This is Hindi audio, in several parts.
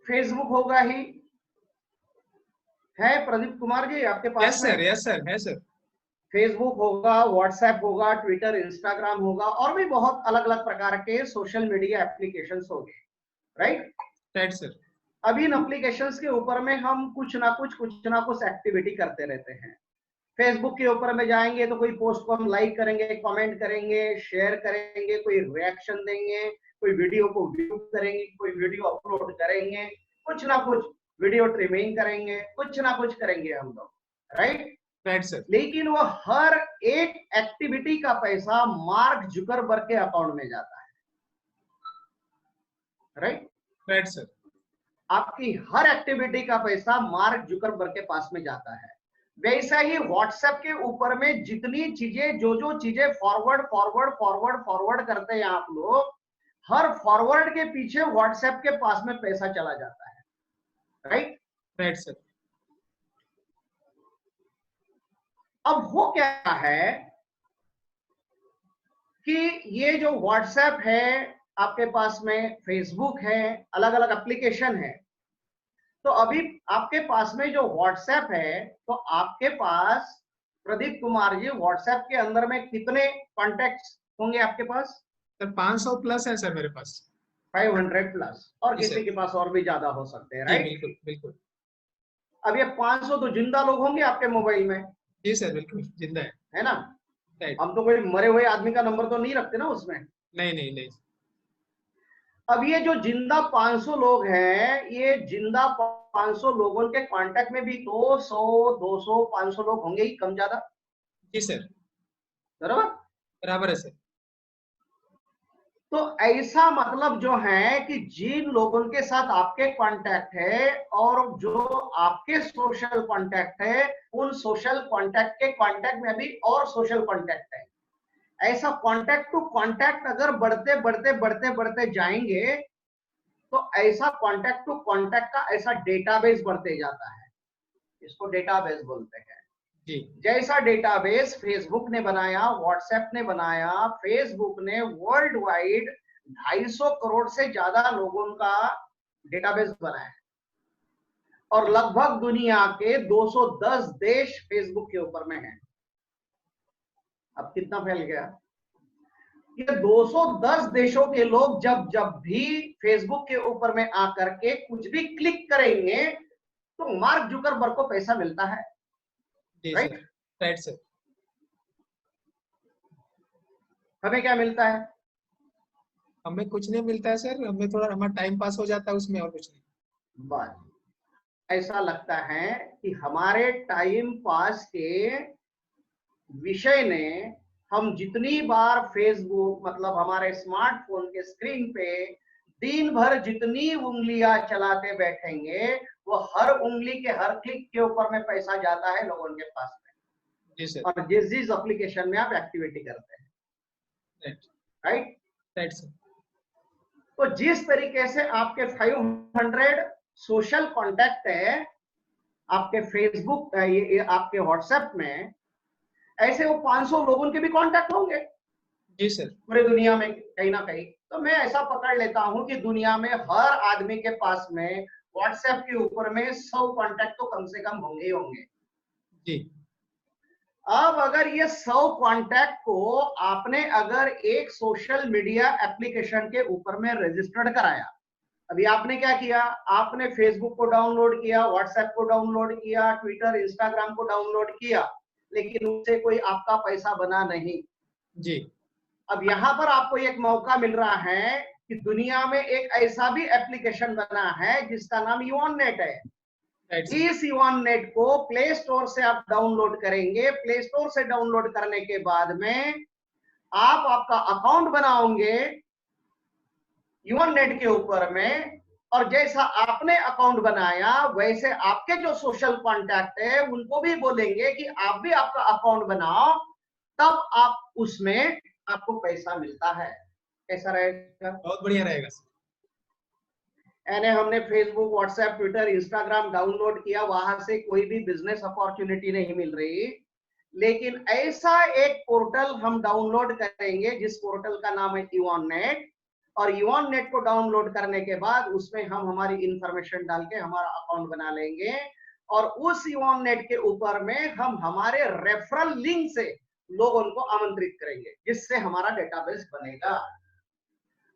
फेसबुक होगा ही, है प्रदीप कुमार जी आपके पास? यस सर, यस सर, है सर। फेसबुक होगा, व्हाट्सएप होगा, ट्विटर, इंस्टाग्राम होगा, और भी बहुत अलग अलग प्रकार के सोशल मीडिया एप्लीकेशंस होंगे, राइट? Right sir. अब इन एप्लीकेशंस के ऊपर में हम कुछ ना कुछ एक्टिविटी करते रहते हैं। फेसबुक के ऊपर में जाएंगे तो कोई पोस्ट को हम लाइक करेंगे, कमेंट करेंगे, शेयर करेंगे, कोई रिएक्शन देंगे, कोई वीडियो को व्यू करेंगे, कोई वीडियो अपलोड करेंगे, कुछ ना कुछ वीडियो ट्रिमिंग करेंगे, कुछ ना कुछ करेंगे हम लोग, राइट? Right sir. लेकिन वो हर एक एक्टिविटी का पैसा मार्क जुकरबर्ग के अकाउंट में जाता है, राइट? Right sir. आपकी हर एक्टिविटी का पैसा मार्क जुकरबर्ग के पास में जाता है। वैसा ही व्हाट्सएप के ऊपर में जितनी चीजें, जो चीजें फॉरवर्ड फॉरवर्ड फॉरवर्ड फॉरवर्ड करते हैं आप लोग, हर फॉरवर्ड के पीछे व्हाट्सएप के पास में पैसा चला जाता है, राइट? Right sir. अब हो क्या है कि ये जो व्हाट्सएप है आपके पास में, फेसबुक है, अलग अलग एप्लीकेशन है, तो अभी आपके पास में जो व्हाट्सएप है, तो आपके पास प्रदीप कुमार जी व्हाट्सएप के अंदर में कितने कॉन्टेक्ट्स होंगे आपके पास? सर 500 प्लस है सर मेरे पास। 500 प्लस, और जी किसी सर। के पास और भी ज्यादा हो सकते हैं, जी राइट? बिल्कुल बिल्कुल। अब ये 500 तो जिंदा लोग होंगे आपके मोबाइल में, जी सर बिल्कुल जिंदा है ना? है। हम तो कोई मरे हुए आदमी का नंबर तो नहीं रखते ना उसमें। नहीं नहीं नहीं। अब ये जो जिंदा 500 लोग हैं, ये जिंदा 500 लोगों के कांटेक्ट में भी 200 200 500 लोग होंगे ही, कम ज्यादा, जी सर बराबर? बराबर है सर। तो ऐसा मतलब जो है कि जिन लोगों के साथ आपके कांटेक्ट है और जो आपके सोशल कांटेक्ट है, उन सोशल कांटेक्ट के कांटेक्ट में भी और सोशल कांटेक्ट है। ऐसा कांटेक्ट टू कांटेक्ट अगर बढ़ते बढ़ते बढ़ते बढ़ते जाएंगे, तो ऐसा कांटेक्ट टू कांटेक्ट का ऐसा डेटाबेस बढ़ते जाता है, इसको डेटाबेस बोलते हैं। जी। जैसा डेटाबेस फेसबुक ने बनाया, व्हाट्सएप ने बनाया, फेसबुक ने वर्ल्ड वाइड 250 करोड़ से ज्यादा लोगों का डेटाबेस बनाया, और लगभग दुनिया के 210 देश फेसबुक के ऊपर में हैं। अब कितना फैल गया? ये 210 देशों के लोग जब जब भी फेसबुक के ऊपर में आकर के कुछ भी क्लिक करेंगे, तो मार्क जुकरबर्ग को पैसा मिलता है, राइट? Right sir. हमें क्या मिलता है? हमें कुछ नहीं मिलता है सर, हमें थोड़ा हमारा टाइम पास हो जाता है उसमें, और कुछ नहीं। बस ऐसा लगता है कि हमारे टाइम पास के विषय ने हम जितनी बार फेसबुक, मतलब हमारे स्मार्टफोन के स्क्रीन पे दिन भर जितनी उंगलियां चलाते बैठेंगे, वो हर उंगली के हर क्लिक के ऊपर में पैसा जाता है लोगों के पास में। जी सर। और जिस जिस एप्लीकेशन में आप एक्टिविटी करते हैं, राइट? Right sir. तो जिस तरीके से आपके 500 सोशल कॉन्टैक्ट है आपके फेसबुक, ये आपके व्हाट्सएप में, ऐसे वो 500 लोगों के भी कांटेक्ट होंगे जी सर। पूरी दुनिया में कहीं ना कहीं। तो मैं ऐसा पकड़ लेता हूं कि दुनिया में हर आदमी के पास में व्हाट्सएप के ऊपर में 100 कांटेक्ट तो कम से कम होंगे ही होंगे। जी। अब अगर ये 100 कांटेक्ट को आपने अगर एक सोशल मीडिया एप्लीकेशन के ऊपर में रजिस्टर्ड कराया, अभी आपने क्या किया? आपने फेसबुक को डाउनलोड किया, व्हाट्सएप को डाउनलोड किया, ट्विटर, इंस्टाग्राम को डाउनलोड किया, लेकिन उससे कोई आपका पैसा बना नहीं। जी। अब यहां पर आपको एक मौका मिल रहा है कि दुनिया में एक ऐसा भी एप्लीकेशन बना है जिसका नाम यूऑननेट है। इस यूऑननेट को प्ले स्टोर से आप डाउनलोड करेंगे। प्ले स्टोर से डाउनलोड करने के बाद में आप आपका अकाउंट बनाओगे यूऑननेट के ऊपर में, और जैसा आपने अकाउंट बनाया वैसे आपके जो सोशल कॉन्टैक्ट है उनको भी बोलेंगे कि आप भी आपका अकाउंट बनाओ, तब आप उसमें आपको पैसा मिलता है। कैसा रहेगा? बहुत बढ़िया रहेगा सर। यानी हमने Facebook, WhatsApp, Twitter, Instagram download किया, वहां से कोई भी बिजनेस अपॉर्चुनिटी नहीं मिल रही, लेकिन ऐसा एक पोर्टल हम डाउनलोड करेंगे जिस पोर्टल का नाम है यूऑननेट, और यूऑन नेट को डाउनलोड करने के बाद उसमें हम हमारी इंफॉर्मेशन डाल के हमारा अकाउंट बना लेंगे और उस यूऑन नेट के ऊपर में हम हमारे रेफरल लिंक से लोगों को आमंत्रित करेंगे जिससे हमारा डेटाबेस बनेगा।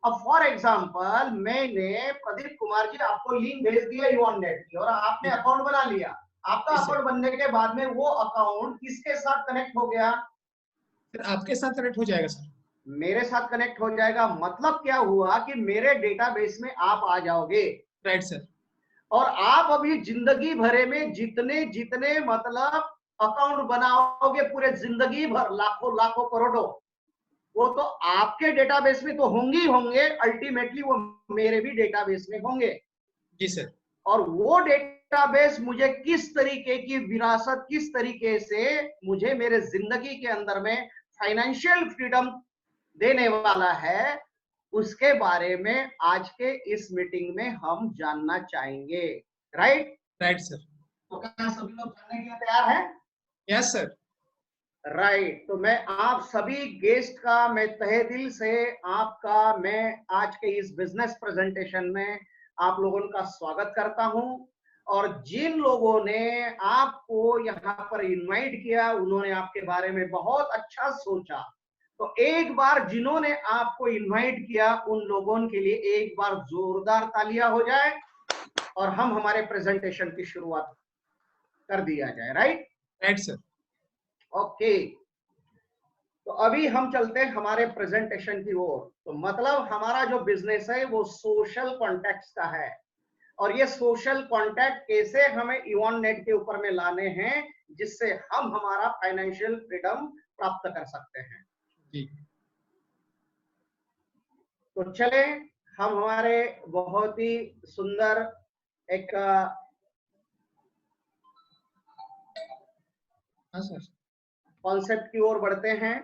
अब फॉर एग्जांपल मैंने प्रदीप कुमार जी आपको लिंक भेज दिया यूऑन नेट की और आपने अकाउंट बना लिया। आपका अकाउंट बनने के बाद में वो अकाउंट किसके साथ कनेक्ट हो गया? सर आपके साथ कनेक्ट हो जाएगा सर। मेरे साथ कनेक्ट हो जाएगा। मतलब क्या हुआ कि मेरे डेटाबेस में आप आ जाओगे। Right sir. और आप अभी जिंदगी भरे में जितने जितने मतलब अकाउंट बनाओगे पूरे जिंदगी भर लाखों लाखों करोड़ों, वो तो आपके डेटाबेस में तो होंगे ही होंगे, अल्टीमेटली वो मेरे भी डेटाबेस में होंगे। जी सर। और वो डेटाबेस मुझे किस तरीके की विरासत, किस तरीके से मुझे मेरे जिंदगी के अंदर में फाइनेंशियल फ्रीडम देने वाला है, उसके बारे में आज के इस मीटिंग में हम जानना चाहेंगे। राइट? Right sir. तो क्या सभी लोग जानने के लिए तैयार हैं? Yes sir. राइट। तो मैं आप सभी गेस्ट का मैं तहे दिल से आपका मैं आज के इस बिजनेस प्रेजेंटेशन में आप लोगों का स्वागत करता हूं। और जिन लोगों ने आपको यहाँ पर इनवाइट किया उन्होंने आपके बारे में बहुत अच्छा सोचा। तो एक बार जिन्होंने आपको इनवाइट किया उन लोगों के लिए एक बार जोरदार तालियां हो जाए और हम हमारे प्रेजेंटेशन की शुरुआत कर दिया जाए। राइट? Right sir. ओके। तो अभी हम चलते हैं हमारे प्रेजेंटेशन की ओर। तो मतलब हमारा जो बिजनेस है वो सोशल कॉन्टैक्ट का है और ये सोशल कॉन्टैक्ट कैसे हमें यूऑन नेट के ऊपर में लाने हैं जिससे हम हमारा फाइनेंशियल फ्रीडम प्राप्त कर सकते हैं। जी। तो चले हम हमारे बहुत ही सुंदर एक हाँ सर। कॉन्सेप्ट की ओर बढ़ते हैं।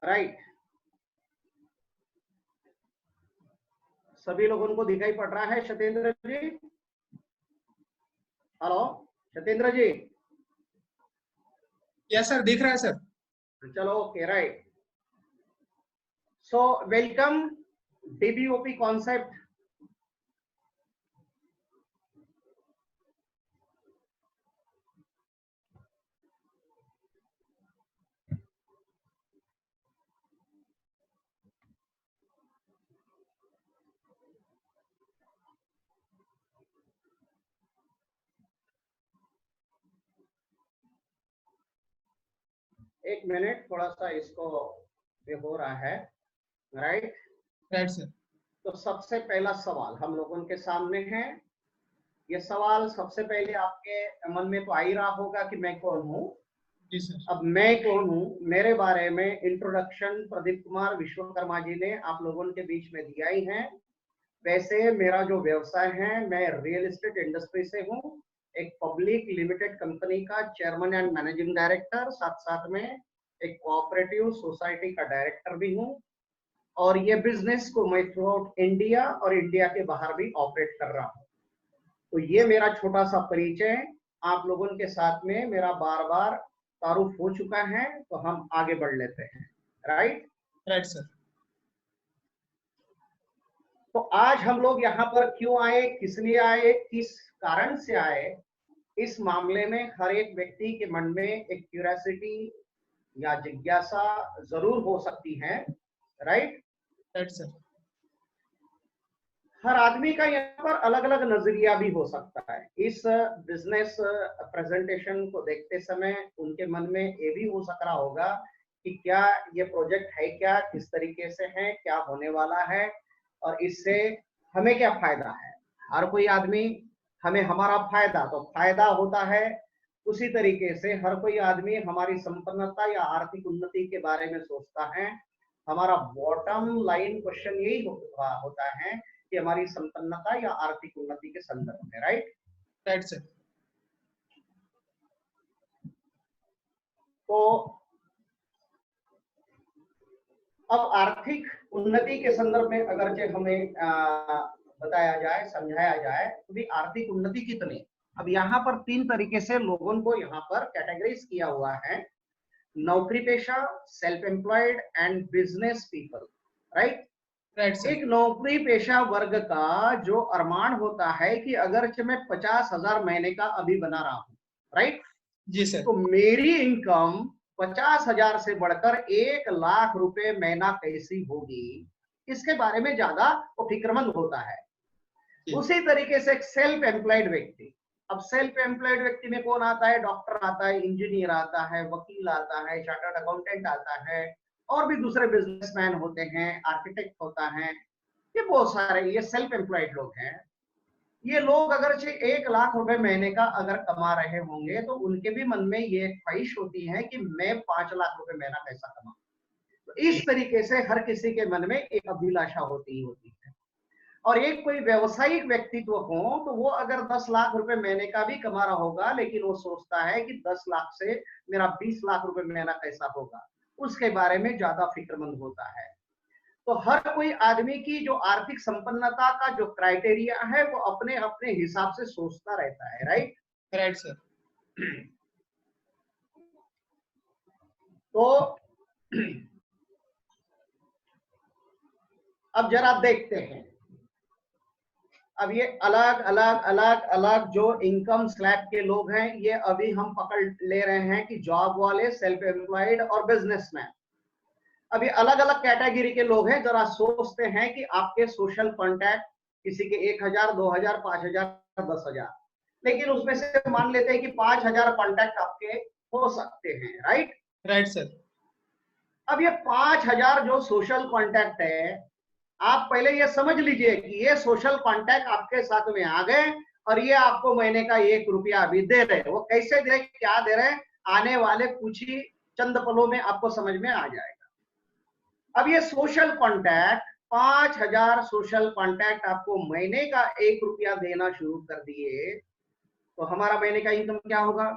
राइट। सभी लोगों को दिखाई पड़ रहा है? Satyendra ji, hello Satyendra ji. Yes sir, दिख रहा है सर। चलो okay. Right. So welcome DBOP concept. एक मिनट, थोड़ा सा इसको ये हो रहा है। राइट। Right sir. तो सबसे पहला सवाल हम लोगों के सामने है। ये सवाल सबसे पहले आपके मन में तो आ ही रहा होगा कि मैं कौन हूँ। जी सर। अब मैं कौन हूँ, मेरे बारे में इंट्रोडक्शन प्रदीप कुमार विश्वकर्मा जी ने आप लोगों के बीच में दिया ही है। वैसे मेरा जो व्यवसाय है, मैं रियल एस्टेट इंडस्ट्री से हूँ, एक पब्लिक लिमिटेड कंपनी का चेयरमैन एंड मैनेजिंग डायरेक्टर, साथ साथ में एक कोऑपरेटिव सोसाइटी का डायरेक्टर भी हूँ। और ये बिजनेस को मैं थ्रू आउट इंडिया और इंडिया के बाहर भी ऑपरेट कर रहा हूँ। तो ये मेरा छोटा सा परिचय आप लोगों के साथ में मेरा बार बार तारुफ हो चुका है। तो हम आगे बढ़ लेते हैं। राइट? Right sir. तो आज हम लोग यहाँ पर क्यों आए, किस लिए आए, किस कारण से आए, इस मामले में हर एक व्यक्ति के मन में एक क्यूरियोसिटी या जिज्ञासा जरूर हो सकती है। राइट? Right sir. हर आदमी का यहाँ पर अलग अलग नजरिया भी हो सकता है। इस बिजनेस प्रेजेंटेशन को देखते समय उनके मन में ये भी हो सक रहा होगा कि क्या ये प्रोजेक्ट है, क्या किस तरीके से है, क्या होने वाला है और इससे हमें क्या फायदा है। हर कोई आदमी हमें हमारा फायदा तो फायदा होता है, उसी तरीके से हर कोई आदमी हमारी संपन्नता या आर्थिक उन्नति के बारे में सोचता है। हमारा बॉटम लाइन क्वेश्चन यही होता है कि हमारी संपन्नता या आर्थिक उन्नति के संदर्भ में। राइट? Right sir. तो अब आर्थिक उन्नति के संदर्भ में अगर हमें बताया जाए, समझाया जाए तो भी आर्थिक उन्नति कितनी, अब यहाँ पर 3 तरीके से लोगों को यहाँ पर कैटेगराइज किया हुआ है, नौकरी पेशा, self employed and business people, right. Right sir. एक नौकरी पेशा वर्ग का जो अरमान होता है कि अगर मैं 50,000 महीने का अभी बना रहा हूं, राइट, जी सर। तो मेरी इनकम 50,000 से बढ़कर 1,00,000 रुपए महीना कैसी होगी, इसके बारे में ज्यादा वो फिक्रमंद होता है। उसी तरीके से एक सेल्फ एम्प्लॉयड व्यक्ति, अब सेल्फ एम्प्लॉयड व्यक्ति में कौन आता है, डॉक्टर आता है, इंजीनियर आता है, वकील आता है, चार्टर्ड अकाउंटेंट आता है, और भी दूसरे बिजनेसमैन होते हैं, आर्किटेक्ट होता है, ये बहुत सारे ये सेल्फ एम्प्लॉयड लोग हैं। ये लोग अगर 1,00,000 रुपए महीने का अगर कमा रहे होंगे तो उनके भी मन में ये ख्वाहिश होती है कि मैं 5,00,000 रुपए महीना कैसा कमाऊं। तो इस तरीके से हर किसी के मन में एक अभिलाषा होती ही होती है। और एक कोई व्यवसायिक व्यक्तित्व हो तो वो अगर 10,00,000 रुपए महीने का भी कमा रहा होगा, लेकिन वो सोचता है कि 10,00,000 से मेरा 20,00,000 रुपए महीना कैसा होगा, उसके बारे में ज्यादा फिक्रमंद होता है। तो हर कोई आदमी की जो आर्थिक संपन्नता का जो क्राइटेरिया है वो अपने अपने हिसाब से सोचता रहता है, राइट। Right sir. तो अब जरा देखते हैं, अब ये अलग अलग अलग अलग जो इनकम स्लैब के लोग हैं, ये अभी हम पकड़ ले रहे हैं कि जॉब वाले, सेल्फ एम्प्लॉयड और बिजनेसमैन। अभी अलग अलग कैटेगरी के लोग हैं। जरा सोचते हैं कि आपके सोशल कॉन्टैक्ट किसी के 1,000, 2,000, 5,000, 10,000, लेकिन उसमें से मान लेते हैं कि 5,000 कॉन्टैक्ट आपके हो सकते हैं, राइट। Right sir. अब ये 5,000 जो सोशल कॉन्टैक्ट है, आप पहले ये समझ लीजिए कि ये सोशल कॉन्टैक्ट आपके साथ में आ गए और ये आपको महीने का 1 रुपया अभी दे रहे हैं। वो कैसे दे रहे, क्या दे रहे हैं, आने वाले कुछ ही चंद पलों में आपको समझ में आ जाएगा। अब ये सोशल कॉन्टैक्ट 5,000 सोशल कॉन्टैक्ट आपको महीने का 1 रुपया देना शुरू कर दिए, तो हमारा महीने का इनकम क्या होगा,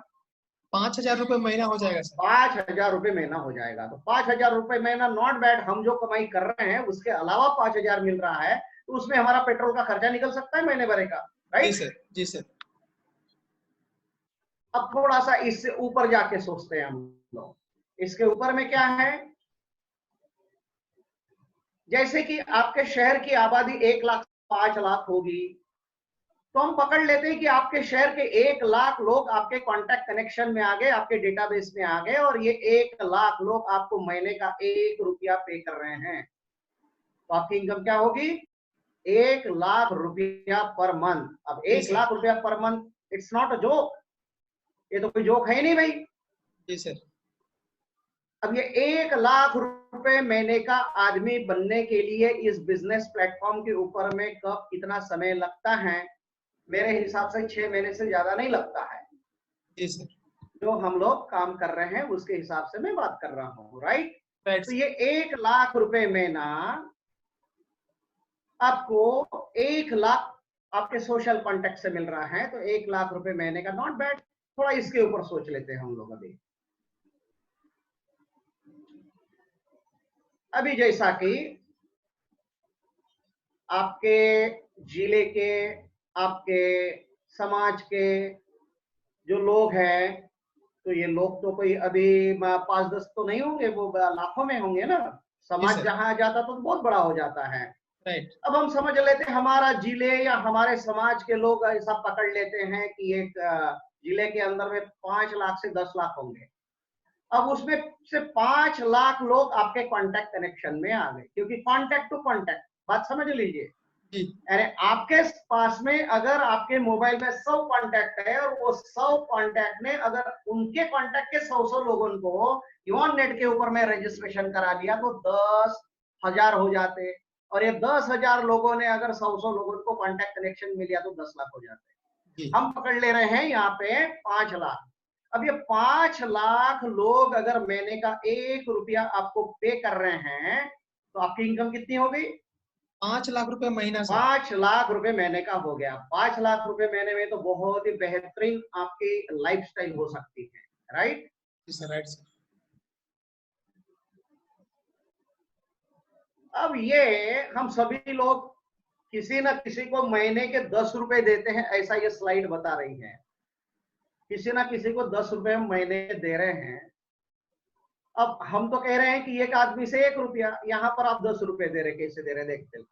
5,000 रुपए महीना हो जाएगा सर। 5,000 रुपए महीना हो जाएगा। तो 5,000 रुपए महीना नॉट बैड, हम जो कमाई कर रहे हैं उसके अलावा 5,000 मिल रहा है, तो उसमें हमारा पेट्रोल का खर्चा निकल सकता है महीने भर का, राइट। जी सर। जी सर। अब थोड़ा सा इससे ऊपर जाके सोचते हैं हम लोग, इसके ऊपर में क्या है, जैसे कि आपके शहर की आबादी 1,05,00,000 होगी, तो हम पकड़ लेते हैं कि आपके शहर के 1,00,000 लोग आपके कॉन्टैक्ट कनेक्शन में आ गए, आपके डेटाबेस में आ गए, और ये 1,00,000 लोग आपको महीने का 1 रुपया पे कर रहे हैं। तो आपकी इनकम क्या होगी, 1,00,000 रुपया पर मंथ। अब 1,00,000 रुपया per month, it's not a joke, ये तो कोई जोक है ही नहीं भाई। जी सर। अब ये 1,00,000 रुपए महीने का आदमी बनने के लिए इस बिजनेस प्लेटफॉर्म के ऊपर में कब कितना समय लगता है, मेरे हिसाब से 6 महीने से ज्यादा नहीं लगता है। जी सर। जो हम लोग काम कर रहे हैं उसके हिसाब से मैं बात कर रहा हूँ, राइट। राइट। तो ये 1,00,000 रुपए महीना आपको 1,00,000 आपके सोशल कॉन्टेक्ट से मिल रहा है, तो 1,00,000 रुपए महीने का नॉट बैड। थोड़ा इसके ऊपर सोच लेते हैं हम लोग। अभी जैसा कि आपके जिले के, आपके समाज के जो लोग हैं, तो ये लोग तो कोई अभी 5-10 तो नहीं होंगे, वो लाखों में होंगे ना। समाज जहां जाता तो बहुत बड़ा हो जाता है, राइट। अब हम समझ लेते हैं हमारा जिले या हमारे समाज के लोग ऐसा पकड़ लेते हैं कि एक जिले के अंदर में 5 लाख से 10 लाख होंगे। अब उसमें से 5 लाख लोग आपके कांटेक्ट कनेक्शन में आ गए, क्योंकि कांटेक्ट टू कांटेक्ट, बात समझ लीजिए। अरे आपके पास में अगर आपके मोबाइल में 100 कांटेक्ट है और वो 100 कांटेक्ट ने अगर उनके कांटेक्ट के 100 लोगों को यून नेट के ऊपर में रजिस्ट्रेशन करा दिया तो 10,000 हो जाते, और ये 10,000 लोगों ने अगर 100 लोगों को कांटेक्ट कनेक्शन मिल गया तो 10 लाख हो जाते। हम पकड़ ले रहे हैं यहाँ पे 5 लाख। अब ये 5 लाख लोग अगर महीने का 1 रुपया आपको पे कर रहे हैं तो आपकी इनकम कितनी हो गई, 5 लाख रुपए महीना। 5 लाख रुपए महीने का हो गया। 5 लाख रुपए महीने में तो बहुत ही बेहतरीन आपकी लाइफस्टाइल हो सकती है, राइट। Right sir. अब ये हम सभी लोग किसी न किसी को महीने के 10 रुपए देते हैं, ऐसा ये स्लाइड बता रही है। किसी ना किसी को 10 रुपए हम महीने दे रहे हैं। अब हम तो कह रहे हैं कि एक आदमी से 1 रुपया, यहां पर आप 10 रुपए दे रहे, कैसे दे रहे देखते हैं।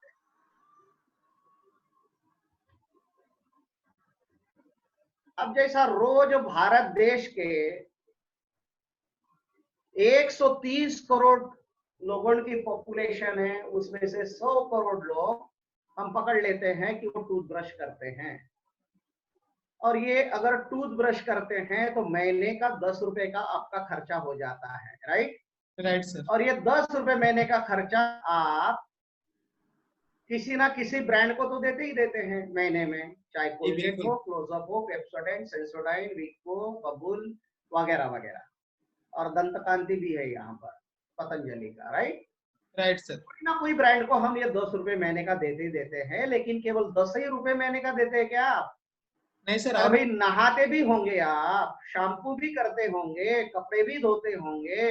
अब जैसा रोज भारत देश के 130 करोड़ लोगों की पॉपुलेशन है, उसमें से 100 करोड़ लोग हम पकड़ लेते हैं कि वो टूथब्रश करते हैं, और ये अगर टूथब्रश करते हैं तो महीने का 10 रुपए का आपका खर्चा हो जाता है, राइट? Right sir. और ये 10 रुपए महीने का खर्चा आप किसी ना किसी ब्रांड को तो देते ही देते हैं महीने में, चाहे कोलगेट हो, क्लोजअप हो, पेप्सोडेंट, सेंसोडाइन, विको, बबुल वगैरह वगैरह, और दंतकांति भी है यहाँ पर पतंजलि का, राइट? Right sir. कोई ना कोई ब्रांड को हम ये 10 रुपए महीने का देते ही देते हैं, लेकिन केवल 10 ही रुपए महीने का देते हैं क्या आप? नहीं सर। अभी नहाते भी होंगे आप, शैम्पू भी करते होंगे, कपड़े भी धोते होंगे,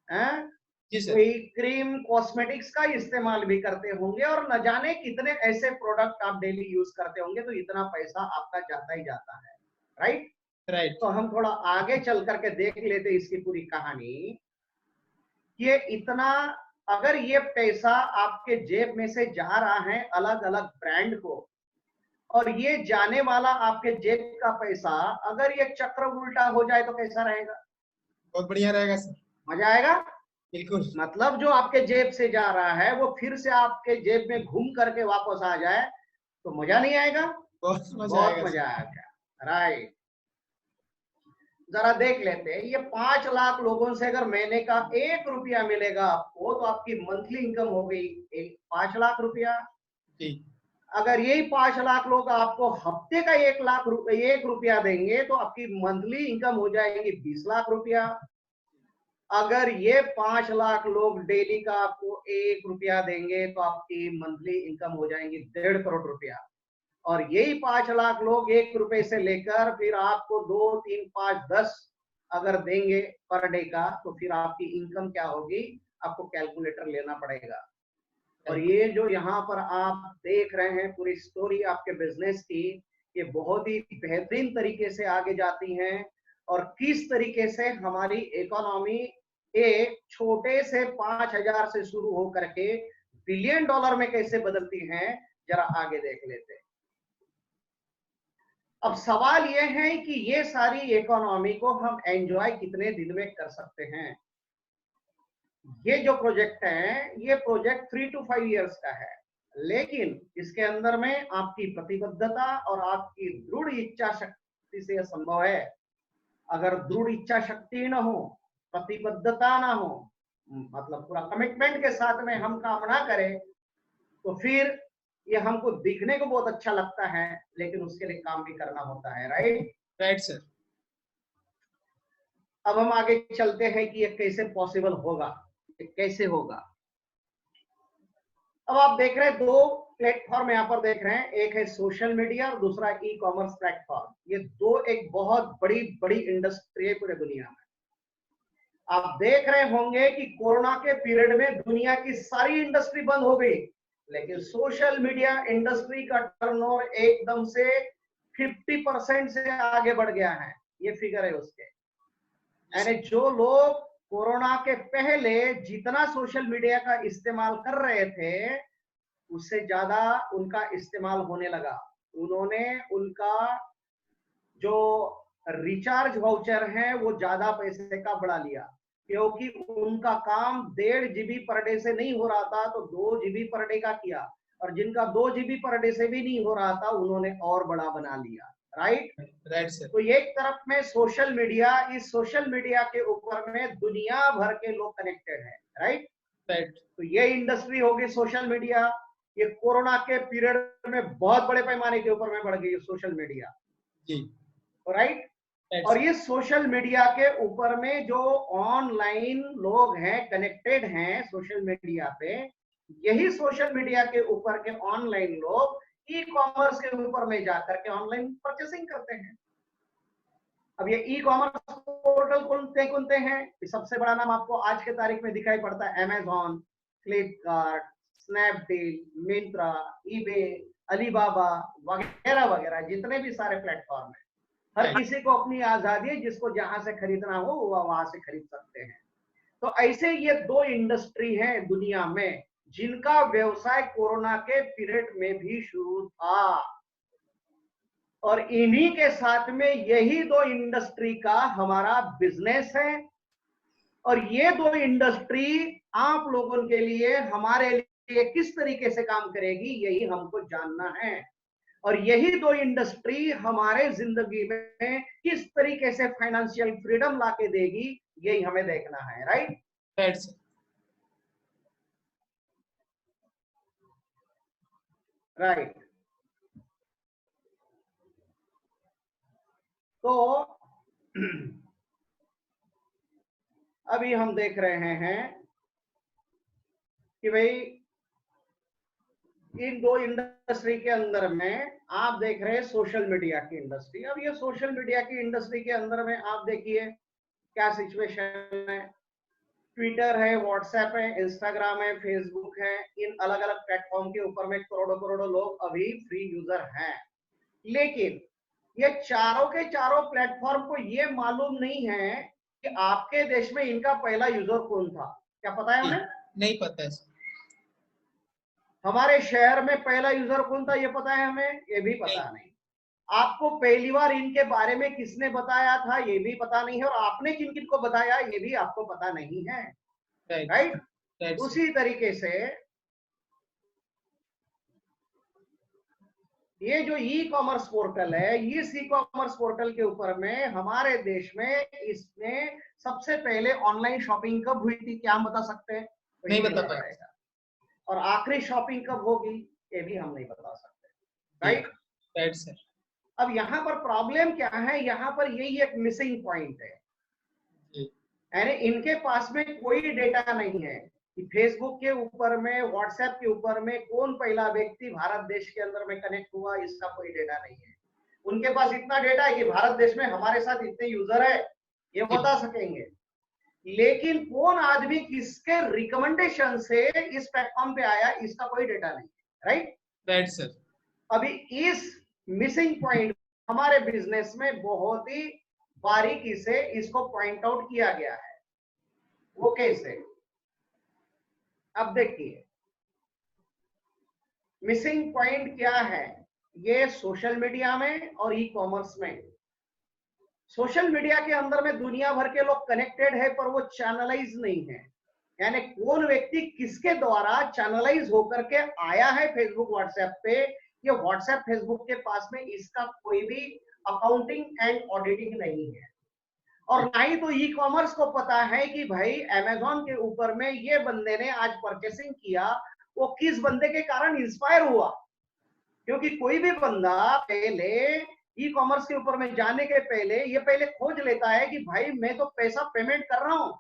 हैं? जी सर। कोई क्रीम कॉस्मेटिक्स का इस्तेमाल भी करते होंगे, और न जाने कितने ऐसे प्रोडक्ट आप डेली यूज करते होंगे, तो इतना पैसा आपका जाता ही जाता है, राइट? राइट। तो हम थोड़ा आगे चल करके देख लेते इसकी पूरी कहानी। ये इतना, अगर ये पैसा आपके जेब में से जा रहा है अलग अलग ब्रांड को, और ये जाने वाला आपके जेब का पैसा अगर ये चक्र उल्टा हो जाए तो कैसा रहेगा? बहुत बढ़िया रहेगा सर। मजा आएगा। बिल्कुल। मतलब जो आपके जेब से जा रहा है वो फिर से आपके जेब में घूम करके वापस आ जाए तो मजा नहीं आएगा? बहुत मजा आएगा, राइट? जरा देख लेते हैं, ये 5 लाख लोगों से अगर महीने का 1 रुपया मिलेगा आपको, तो आपकी मंथली इनकम हो गई 5 लाख रुपया। अगर यही 5 लाख लोग आपको हफ्ते का 1 रुपया देंगे तो आपकी मंथली इनकम हो जाएगी 20 लाख रुपया। अगर ये 5 लाख लोग डेली का आपको 1 रुपया देंगे तो आपकी मंथली इनकम हो जाएंगी 1.5 करोड़ रुपया। और यही 5 लाख लोग 1 रुपए से लेकर फिर आपको 2, 3, 5, 10 अगर देंगे पर डे का, तो फिर आपकी इनकम क्या होगी? आपको कैलकुलेटर लेना पड़ेगा। और ये जो यहाँ पर आप देख रहे हैं पूरी स्टोरी आपके बिजनेस की, ये बहुत ही बेहतरीन तरीके से आगे जाती हैं, और किस तरीके से हमारी इकोनॉमी एक छोटे से 5,000 से शुरू हो करके बिलियन डॉलर में कैसे बदलती हैं, जरा आगे देख लेते हैं। अब सवाल यह है कि ये सारी इकोनॉमी को हम एंजॉय कितने दिन में कर सकते हैं? ये जो प्रोजेक्ट है, ये प्रोजेक्ट 3 to 5 इयर्स का है, लेकिन इसके अंदर में आपकी प्रतिबद्धता और आपकी दृढ़ इच्छा शक्ति से यह संभव है। अगर दृढ़ इच्छा शक्ति न हो, प्रतिबद्धता ना हो, मतलब पूरा कमिटमेंट के साथ में हम काम ना करें, तो फिर ये हमको दिखने को बहुत अच्छा लगता है, लेकिन उसके लिए काम भी करना होता है, राइट? Right sir. अब हम आगे चलते हैं कि ये कैसे पॉसिबल होगा, ये कैसे होगा। अब आप देख रहे हैं 2 प्लेटफॉर्म यहाँ पर देख रहे हैं, एक है सोशल मीडिया और दूसरा ई कॉमर्स प्लेटफॉर्म। ये दो एक बहुत बड़ी बड़ी इंडस्ट्री है पूरे दुनिया में। आप देख रहे होंगे कि कोरोना के पीरियड में दुनिया की सारी इंडस्ट्री बंद हो गई, लेकिन सोशल मीडिया इंडस्ट्री का टर्नओवर एकदम से 50% से आगे बढ़ गया है। ये फिगर है उसके। यानी जो लोग कोरोना के पहले जितना सोशल मीडिया का इस्तेमाल कर रहे थे, उससे ज्यादा उनका इस्तेमाल होने लगा। उन्होंने उनका जो रिचार्ज वाउचर है वो ज्यादा पैसे का बढ़ा लिया, क्योंकि उनका काम 1.5 GB पर डे से नहीं हो रहा था, तो 2 GB पर डे का किया, और जिनका 2 GB पर डे से भी नहीं हो रहा था उन्होंने और बड़ा बना लिया, राइट? Right sir. तो एक तरफ में सोशल मीडिया, इस सोशल मीडिया के ऊपर में दुनिया भर के लोग कनेक्टेड है, राइट? राइट। तो ये इंडस्ट्री होगी सोशल मीडिया। ये कोरोना के पीरियड में बहुत बड़े पैमाने के ऊपर में बढ़ गई सोशल मीडिया, जी, राइट? और ये सोशल मीडिया के ऊपर में जो ऑनलाइन लोग हैं, कनेक्टेड हैं सोशल मीडिया पे, यही सोशल मीडिया के ऊपर के ऑनलाइन लोग ई कॉमर्स के ऊपर में जाकर के ऑनलाइन परचेसिंग करते हैं। अब ये ई कॉमर्स पोर्टल कौन से हैं? सबसे बड़ा नाम आपको आज के तारीख में दिखाई पड़ता है Amazon, Flipkart, Snapdeal, Myntra, eBay, Alibaba वगैरह वगैरह, जितने भी सारे प्लेटफॉर्म है। हर किसी को अपनी आजादी है, जिसको जहां से खरीदना हो वो वहां से खरीद सकते हैं। तो ऐसे ये दो इंडस्ट्री हैं दुनिया में जिनका व्यवसाय कोरोना के पीरियड में भी शुरू था, और इन्हीं के साथ में यही दो इंडस्ट्री का हमारा बिजनेस है। और ये दो इंडस्ट्री आप लोगों के लिए, हमारे लिए किस तरीके से काम करेगी, यही हमको जानना है। और यही दो इंडस्ट्री हमारे जिंदगी में किस तरीके से फाइनेंशियल फ्रीडम लाके देगी, यही हमें देखना है। Right right. तो अभी हम देख रहे हैं कि भाई इन दो इंडस्ट्री के अंदर में आप देख रहे हैं सोशल मीडिया की इंडस्ट्री। अब ये सोशल मीडिया की इंडस्ट्री के अंदर में आप देखिए क्या सिचुएशन है। ट्विटर है, व्हाट्सएप है, इंस्टाग्राम है, फेसबुक है, इन अलग अलग प्लेटफॉर्म के ऊपर में करोड़ों करोड़ों लोग अभी फ्री यूजर हैं। लेकिन ये चारों के चारों प्लेटफॉर्म को ये मालूम नहीं है कि आपके देश में इनका पहला यूजर कौन था। क्या पता है उन्हें? नहीं पता है। हमारे शहर में पहला यूजर कौन था ये पता है हमें? ये भी पता नहीं। आपको पहली बार इनके बारे में किसने बताया था ये भी पता नहीं है, और आपने किन किन को बताया ये भी आपको पता नहीं है। राइट। उसी तरीके से ये जो ई कॉमर्स पोर्टल है, इस ई कॉमर्स पोर्टल के ऊपर में हमारे देश में इसमें सबसे पहले ऑनलाइन शॉपिंग कब हुई थी, क्या हम बता सकते हैं? नहीं बता पाएगा। और आखिरी शॉपिंग कब होगी ये भी हम नहीं बता सकते। Right sir. अब यहाँ पर प्रॉब्लम क्या है, यहाँ पर यही एक मिसिंग पॉइंट है। यानी इनके पास में कोई डेटा नहीं है कि फेसबुक के ऊपर में, व्हाट्सएप के ऊपर में कौन पहला व्यक्ति भारत देश के अंदर में कनेक्ट हुआ, इसका कोई डेटा नहीं है। उनके पास इतना डेटा है कि भारत देश में हमारे साथ इतने यूजर है ये बता सकेंगे, लेकिन कौन आदमी किसके रिकमेंडेशन से इस प्लेटफॉर्म पे आया इसका कोई डेटा नहीं है। Right sir. अभी इस मिसिंग पॉइंट हमारे बिजनेस में बहुत ही बारीकी से इसको पॉइंट आउट किया गया है। वो कैसे? अब देखिए मिसिंग पॉइंट क्या है। ये सोशल मीडिया में और ई कॉमर्स में, सोशल मीडिया के अंदर में दुनिया भर के लोग कनेक्टेड है पर वो चैनलाइज नहीं है। यानी कौन व्यक्ति किसके द्वारा चैनलाइज होकर के आया है फेसबुक व्हाट्सएप पे, ये व्हाट्सएप फेसबुक के पास में इसका कोई भी अकाउंटिंग एंड ऑडिटिंग नहीं है। और ना ही तो ई कॉमर्स को पता है कि भाई अमेजोन के ऊपर में ये बंदे ने आज परचेसिंग किया, वो किस बंदे के कारण इंस्पायर हुआ। क्योंकि कोई भी बंदा पहले ई कॉमर्स के ऊपर में जाने के पहले ये पहले खोज लेता है कि भाई मैं तो पैसा पेमेंट कर रहा हूं,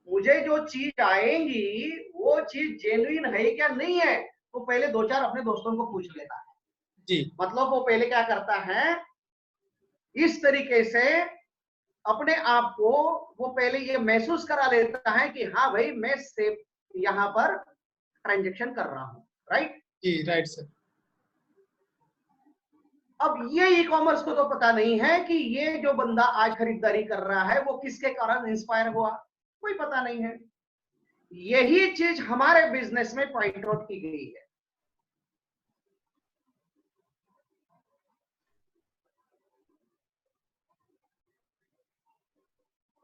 मुझे जो चीज आएंगी वो चीज जेन्युइन है क्या नहीं है, तो पहले दो चार अपने दोस्तों को पूछ लेता है जी। मतलब वो पहले क्या करता है, इस तरीके से अपने आप को वो पहले ये महसूस करा लेता है कि हाँ भाई मैं सेफ यहाँ पर ट्रांजेक्शन कर रहा हूँ। राइट जी। Right sir. अब ये ई कॉमर्स को तो पता नहीं है कि ये जो बंदा आज खरीदारी कर रहा है वो किसके कारण इंस्पायर हुआ, कोई पता नहीं है। यही चीज हमारे बिजनेस में पॉइंट आउट की गई है।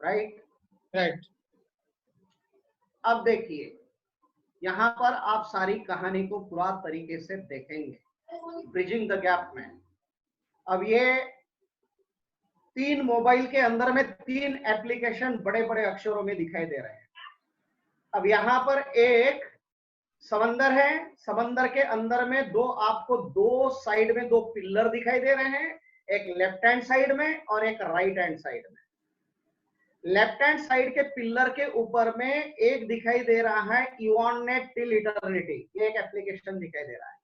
राइट। अब देखिए यहां पर आप सारी कहानी को पूरा तरीके से देखेंगे, ब्रिजिंग द गैप में। अब ये 3 मोबाइल के अंदर में 3 एप्लीकेशन बड़े बड़े अक्षरों में दिखाई दे रहे हैं। अब यहाँ पर एक समंदर है, समंदर के अंदर में आपको दो साइड में 2 पिलर दिखाई दे रहे हैं, एक लेफ्ट हैंड साइड में और एक राइट हैंड साइड में। लेफ्ट हैंड साइड के पिलर के ऊपर में एक दिखाई दे रहा है इवॉननेट टिल इटर्निटी, ये एक एप्लीकेशन दिखाई दे रहा है।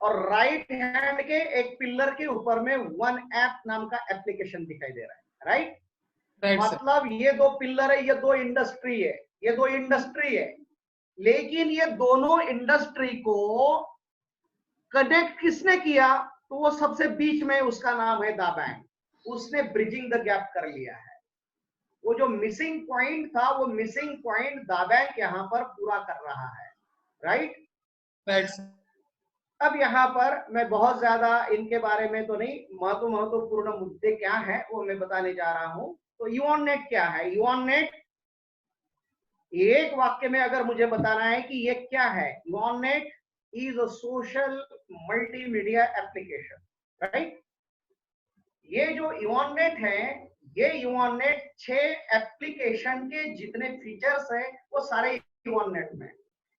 और राइट हैंड के एक पिलर के ऊपर में वन ऐप नाम का एप्लीकेशन दिखाई दे रहा है। राइट मतलब ये 2 पिलर है, ये 2 इंडस्ट्री है, ये 2 इंडस्ट्री है, लेकिन ये दोनों इंडस्ट्री को कनेक्ट किसने किया, तो वो सबसे बीच में उसका नाम है दाबैंक, उसने ब्रिजिंग द गैप कर लिया है। वो जो मिसिंग पॉइंट था, वो मिसिंग पॉइंट दाबैंक यहाँ पर पूरा कर रहा है, राइट। राइट। अब यहाँ पर मैं बहुत ज्यादा इनके बारे में तो नहीं, महत्वपूर्ण मुद्दे क्या है वो मैं बताने जा रहा हूं। तो यूऑननेट क्या है? यूऑननेट एक वाक्य में अगर मुझे बताना है कि ये क्या है, UOnNet is a social multimedia application, right. ये जो यूऑननेट है, ये यूऑननेट 6 एप्लीकेशन के जितने फीचर्स है वो सारे यूऑननेट में,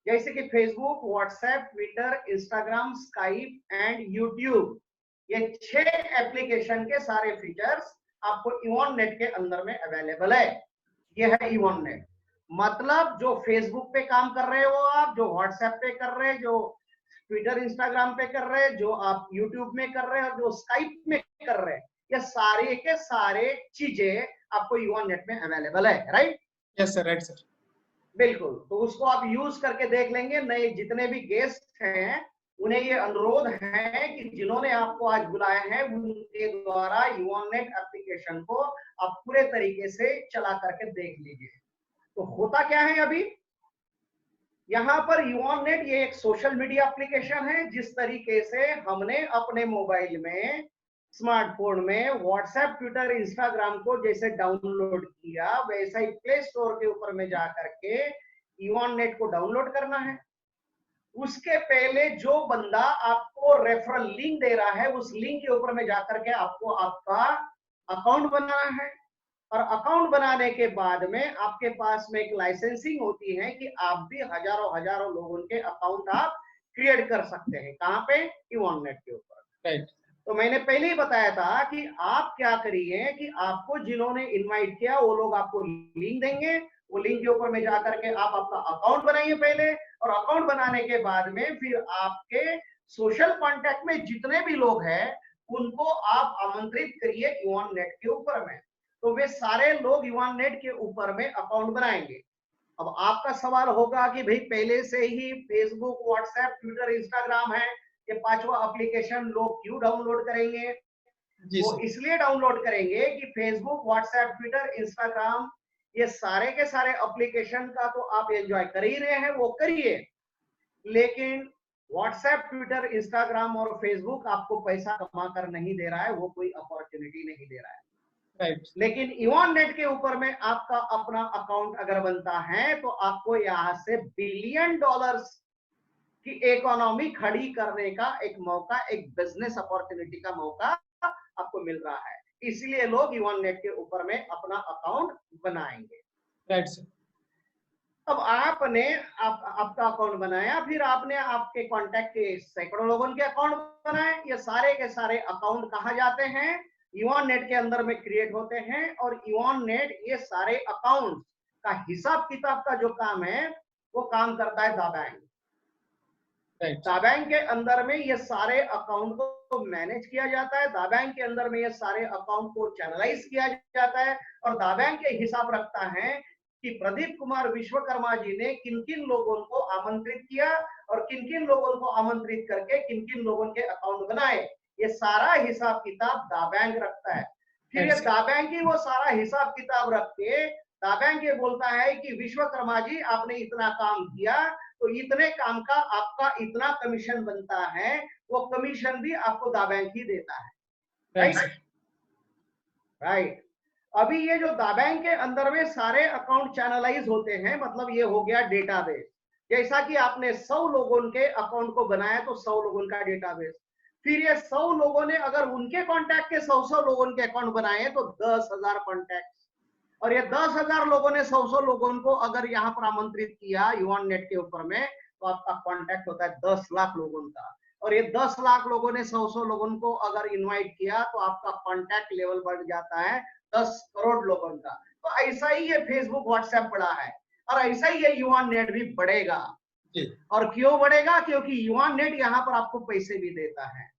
जैसे कि Facebook, WhatsApp, Twitter, Instagram, Skype and YouTube, ये 6 एप्लीकेशन के सारे फीचर्स आपको यूऑननेट के अंदर में अवेलेबल है। ये है यूऑननेट। मतलब जो फेसबुक पे काम कर रहे हो आप, जो व्हाट्सएप पे कर रहे, जो ट्विटर इंस्टाग्राम पे कर रहे, जो आप यूट्यूब में कर रहे और जो स्काइप में कर रहे, ये सारे के सारे चीजें आपको यूऑननेट में अवेलेबल है, right. Yes sir, right sir. बिल्कुल, तो उसको आप यूज करके देख लेंगे। नए जितने भी गेस्ट हैं उन्हें ये अनुरोध है कि जिन्होंने आपको आज बुलाया है उनके द्वारा यूऑननेट एप्लीकेशन को आप पूरे तरीके से चला करके देख लीजिए। तो होता क्या है अभी यहाँ पर, यूऑननेट ये एक सोशल मीडिया एप्लीकेशन है। जिस तरीके से हमने अपने मोबाइल में, स्मार्टफोन में व्हाट्सएप, ट्विटर, इंस्टाग्राम को जैसे डाउनलोड किया, वैसा ही प्ले स्टोर के ऊपर में जाकर के यूऑननेट को डाउनलोड करना है। उसके पहले जो बंदा आपको रेफरल लिंक दे रहा है, उस लिंक के ऊपर में जाकर के आपको आपका अकाउंट बनाना है। और अकाउंट बनाने के बाद में आपके पास में एक लाइसेंसिंग होती है कि आप भी हजारों लोगों के अकाउंट आप क्रिएट कर सकते हैं। कहाँ पे? यूऑननेट के ऊपर, राइट। तो मैंने पहले ही बताया था कि आप क्या करिए कि आपको जिन्होंने इनवाइट किया वो लोग आपको लिंक देंगे, वो लिंक के ऊपर में जाकर के आप आपका अकाउंट बनाइए पहले, और अकाउंट बनाने के बाद में फिर आपके सोशल कॉन्टेक्ट में जितने भी लोग हैं उनको आप आमंत्रित करिए यूऑननेट के ऊपर में, तो वे सारे लोग यूऑननेट के ऊपर में अकाउंट बनाएंगे। अब आपका सवाल होगा कि भाई पहले से ही फेसबुक, व्हाट्सएप, ट्विटर, इंस्टाग्राम है, ये 5वां एप्लीकेशन लोग क्यों डाउनलोड करेंगे? वो इसलिए डाउनलोड करेंगे कि फेसबुक, व्हाट्सएप, ट्विटर, इंस्टाग्राम, ये सारे के सारे एप्लीकेशन का तो आप एंजॉय कर ही रहे हैं, वो करिए, लेकिन व्हाट्सएप, ट्विटर, इंस्टाग्राम और फेसबुक आपको पैसा कमा कर नहीं दे रहा है, वो कोई अपॉर्चुनिटी नहीं दे रहा है, राइट। लेकिन यूऑननेट के ऊपर में आपका अपना अकाउंट अगर बनता है तो आपको यहाँ से $बिलियन की इकोनॉमी खड़ी करने का एक मौका, एक बिजनेस अपॉर्चुनिटी का मौका आपको मिल रहा है। इसलिए लोग यूऑननेट के ऊपर में अपना अकाउंट बनाएंगे। Right sir. अब आपने आपका अकाउंट बनाया, फिर आपने आपके कांटेक्ट के सैकड़ों लोगों के अकाउंट बनाए। ये सारे के सारे अकाउंट कहाँ जाते हैं? यूऑननेट के अंदर में क्रिएट होते हैं, और यूऑननेट ये सारे अकाउंट का हिसाब किताब का जो काम है वो काम करता है दाबैंक। दाबैंक के अंदर में ये सारे अकाउंट को मैनेज किया जाता है, दाबैंक के अंदर में ये सारे अकाउंट को चैनलाइज किया जाता है, और दाबैंक के हिसाब रखता है कि प्रदीप कुमार विश्वकर्मा जी ने किन किन लोगों को आमंत्रित किया और किन किन लोगों को आमंत्रित करके किन किन लोगों के अकाउंट बनाए। ये सारा हिसाब किताब दाबैंक रखता है। फिर ये दाबैंक ही वो सारा हिसाब किताब रख के दाबैंक ये बोलता है कि विश्वकर्मा जी आपने इतना काम किया तो इतने काम का आपका इतना कमीशन बनता है, वो कमीशन भी आपको दाबैंक ही देता है, राइट। अभी ये जो दाबैंक के अंदर में सारे अकाउंट चैनलाइज होते हैं, मतलब ये हो गया डेटाबेस। जैसा कि आपने 100 लोगों के अकाउंट को बनाया तो 100 लोगों का डेटाबेस, फिर ये 100 लोगों ने अगर उनके कॉन्टैक्ट के 100 लोगों के अकाउंट बनाए तो 10,000 कॉन्टैक्ट, और ये 10,000 लोगों ने 100 लोगों को अगर यहाँ पर आमंत्रित किया यूऑननेट के ऊपर में, तो आपका कॉन्टैक्ट होता है 10 लाख लोगों का, और ये 10 लाख लोगों ने 100 लोगों को अगर इनवाइट किया तो आपका कॉन्टैक्ट लेवल बढ़ जाता है 10 करोड़ लोगों का। तो ऐसा ही ये फेसबुक, व्हाट्सएप बढ़ा है, और ऐसा ही ये यूऑननेट भी बढ़ेगा। और क्यों बढ़ेगा? क्योंकि यूऑननेट यहाँ पर आपको पैसे भी देता है,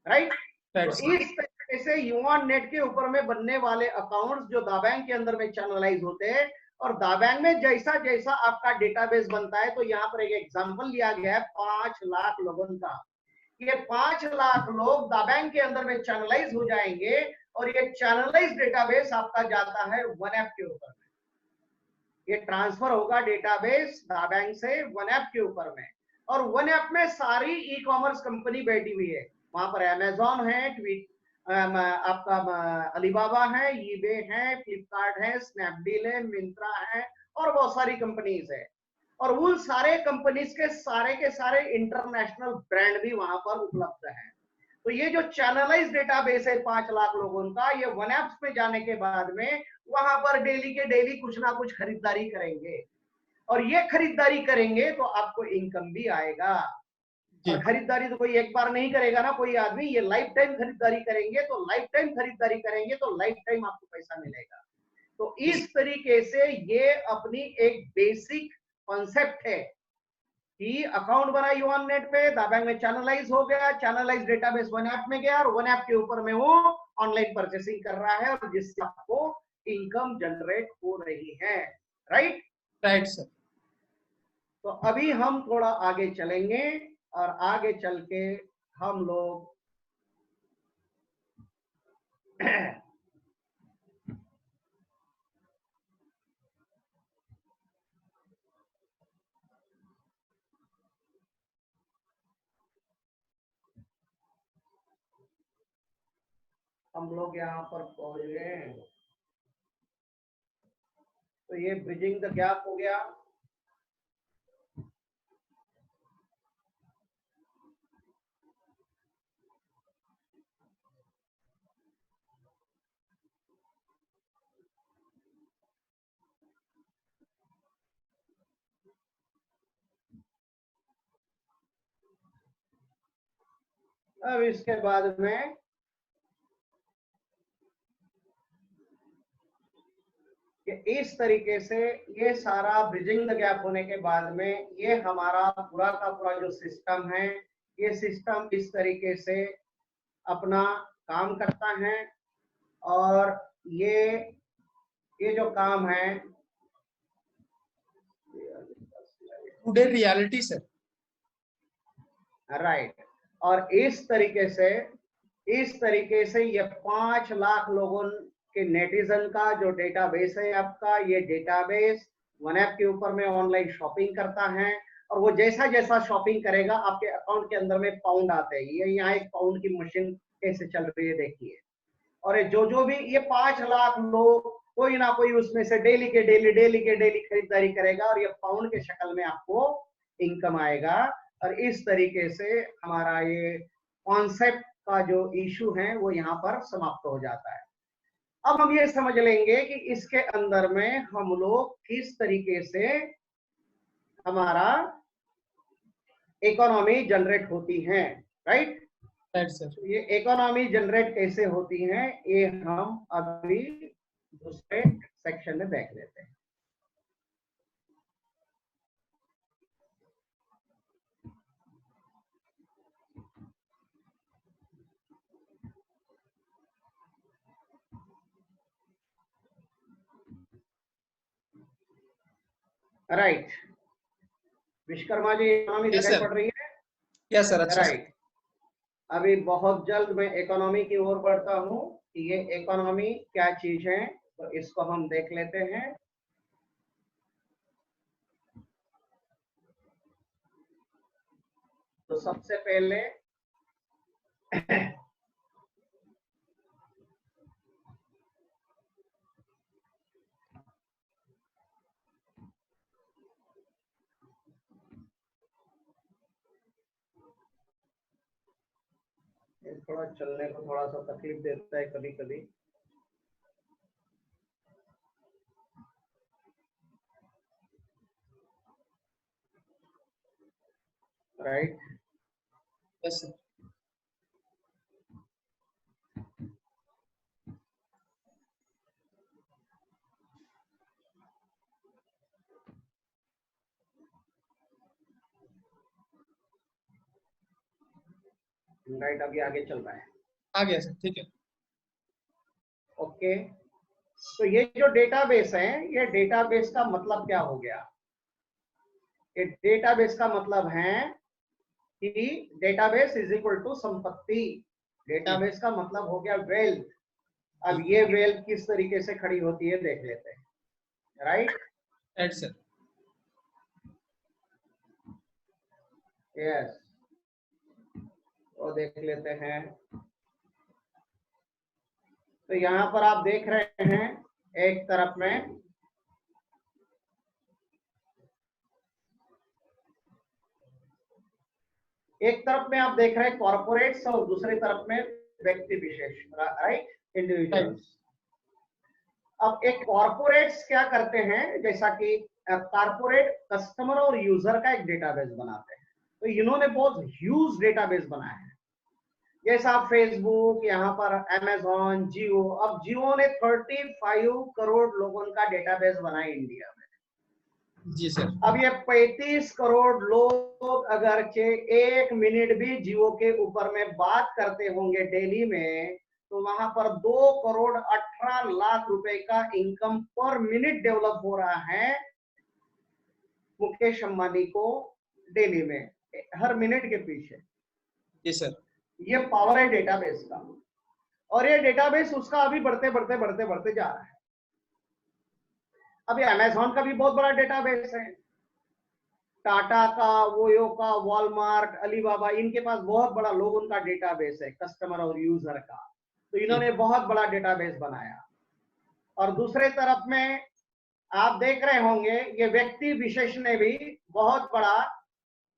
राइट। तो इस तरीके से यूऑननेट के ऊपर में बनने वाले अकाउंट्स जो दाबैंक के अंदर में चैनलाइज होते हैं, और दाबैंक में जैसा जैसा आपका डेटाबेस बनता है, तो यहाँ पर एक एग्जांपल लिया गया है 5 लाख लोगों का। ये 5 लाख लोग दाबैंक के अंदर में चैनलाइज हो जाएंगे और ये चैनलाइज डेटाबेस आपका जाता है वन ऐप के ऊपर में। ये ट्रांसफर होगा डेटाबेस दाबैंक से वन ऐप के ऊपर में, और वन ऐप में सारी ई कॉमर्स कंपनी बैठी हुई है। वहां पर अमेजॉन है, आपका अलीबाबा है, ईबे है, फ्लिपकार्ट है, स्नैपडील है, मिंत्रा है और बहुत सारी कंपनीज है। और उन सारे कंपनीज के सारे इंटरनेशनल ब्रांड भी वहां पर उपलब्ध है। तो ये जो चैनलाइज डेटाबेस है 5 लाख लोगों का, ये वन ऐप्स में जाने के बाद में वहां पर डेली के डेली कुछ ना कुछ खरीदारी करेंगे, और ये खरीदारी करेंगे तो आपको इनकम भी आएगा। और खरीदारी तो कोई एक बार नहीं करेगा ना कोई आदमी, ये लाइफ टाइम खरीदारी करेंगे, तो लाइफ टाइम खरीदारी करेंगे तो लाइफ टाइम आपको पैसा मिलेगा। तो इस तरीके से ये अपनी एक बेसिक कॉन्सेप्ट है कि अकाउंट बनाई वन नेट पे, दाबैंक में चैनलाइज हो गया, चैनलाइज डेटाबेस वन ऐप में गया और वन ऐप के ऊपर में वो ऑनलाइन परचेसिंग कर रहा है और जिससे आपको इनकम जनरेट हो रही है। Right right sir. तो अभी हम थोड़ा आगे चलेंगे और आगे चल के हम लोग यहाँ पर पहुंच गए। तो ये ब्रिजिंग द गैप हो गया। अब इसके बाद में कि इस तरीके से ये सारा ब्रिजिंग द गैप होने के बाद में ये हमारा पूरा का पूरा जो सिस्टम है, ये सिस्टम इस तरीके से अपना काम करता है। और ये जो काम है टुडे रियलिटी सर। राइट। और इस तरीके से ये 5 लाख लोगों के नेटिजन का जो डेटाबेस है आपका, ये डेटाबेस वन ऐप के ऊपर में ऑनलाइन शॉपिंग करता है। और वो जैसा जैसा शॉपिंग करेगा आपके अकाउंट के अंदर में पाउंड आते हैं। ये यहाँ एक पाउंड की मशीन कैसे चल रही है देखिए। और जो भी ये 5 लाख लोग कोई ना कोई उसमें से डेली के डेली खरीदारी करेगा और ये पाउंड के शक्ल में आपको इनकम आएगा। और इस तरीके से हमारा ये कॉन्सेप्ट का जो इशू है वो यहाँ पर समाप्त हो जाता है। अब हम ये समझ लेंगे कि इसके अंदर में हम लोग किस तरीके से हमारा इकोनॉमी जनरेट होती है। Right sir. ये इकोनॉमी जनरेट कैसे होती है ये हम अभी दूसरे सेक्शन में देख लेते हैं। राइट विश्वकर्मा जी, इकोनॉमी दिखाई पड़ रही है? Yes sir. अच्छा राइट। अभी बहुत जल्द मैं इकोनॉमी की ओर बढ़ता हूँ कि ये इकोनॉमी क्या चीज है, तो इसको हम देख लेते हैं। तो सबसे पहले थोड़ा चलने को थोड़ा सा तकलीफ देता है कभी कभी। राइट। Yes sir. राइट अभी आगे चल रहा है। आ गया सर, ठीक है। ओके। तो ये जो डेटाबेस है, ये डेटाबेस का मतलब क्या हो गया? ये डेटाबेस का मतलब है कि डेटाबेस इज इक्वल टू संपत्ति। डेटाबेस का मतलब हो गया वेल्थ। अब ये वेल्थ किस तरीके से खड़ी होती है देख लेते हैं, राइट? Right sir. यस, वो देख लेते हैं। तो यहाँ पर आप देख रहे हैं एक तरफ में आप देख रहे हैं कॉर्पोरेट्स और दूसरी तरफ में व्यक्ति विशेष, राइट, इंडिविजुअल्स। अब एक कॉर्पोरेट्स क्या करते हैं, जैसा कि कॉर्पोरेट कस्टमर और यूजर का एक डेटाबेस बनाते हैं। तो इन्होंने बहुत ह्यूज डेटाबेस बनाया है, जैसा फेसबुक, यहाँ पर अमेजॉन, जियो। अब जियो ने 35 करोड़ लोगों का डेटाबेस बनाया इंडिया में। जी सर। अब ये 35 करोड़ लोग अगर 1 मिनट भी जियो के ऊपर में बात करते होंगे डेली में, तो वहां पर 2,18,00,000 रुपए का इनकम पर मिनट डेवलप हो रहा है मुकेश अंबानी को डेली में, हर मिनट के पीछे। जी सर। ये पावर है डेटाबेस का, और ये डेटाबेस उसका अभी बढ़ते बढ़ते बढ़ते बढ़ते जा रहा है। अभी अमेजॉन का भी बहुत बड़ा डेटाबेस है, टाटा का, वोयो का, वॉलमार्ट, अलीबाबा, इनके पास बहुत बड़ा लोग उनका डेटाबेस है कस्टमर और यूजर का। तो इन्होंने बहुत बड़ा डेटाबेस बनाया। और दूसरे तरफ में आप देख रहे होंगे ये व्यक्ति विशेष ने भी बहुत बड़ा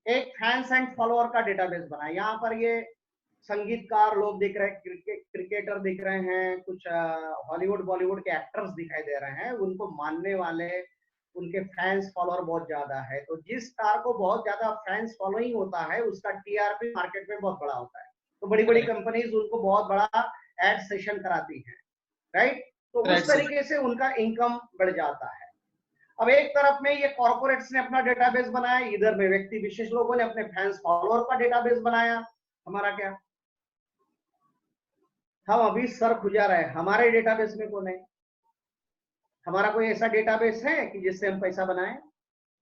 एक फैंस एंड फॉलोअर का डेटाबेस बनाया। यहाँ पर ये संगीतकार लोग दिख रहे हैं, क्रिकेटर दिख रहे हैं, कुछ हॉलीवुड बॉलीवुड के एक्टर्स दिखाई दे रहे हैं, उनको मानने वाले उनके फैंस फॉलोअर बहुत ज्यादा है। तो जिस स्टार को बहुत ज्यादा फैंस फॉलोइंग होता है उसका टीआरपी मार्केट में बहुत बड़ा होता है। तो बड़ी बड़ी कंपनीज उनको बहुत बड़ा एड सेशन कराती है, राइट? तो उस तरीके से उनका इनकम बढ़ जाता है। अब एक तरफ में ये कॉर्पोरेट्स ने अपना डेटाबेस बनाया, इधर में व्यक्ति विशेष लोगों ने अपने फैंस फॉलोअर का डेटाबेस बनाया। हमारा क्या, हम अभी सर खुजा रहे हैं, हमारे डेटाबेस में कौन है? हमारा कोई ऐसा डेटाबेस है कि जिससे हम पैसा बनाएं?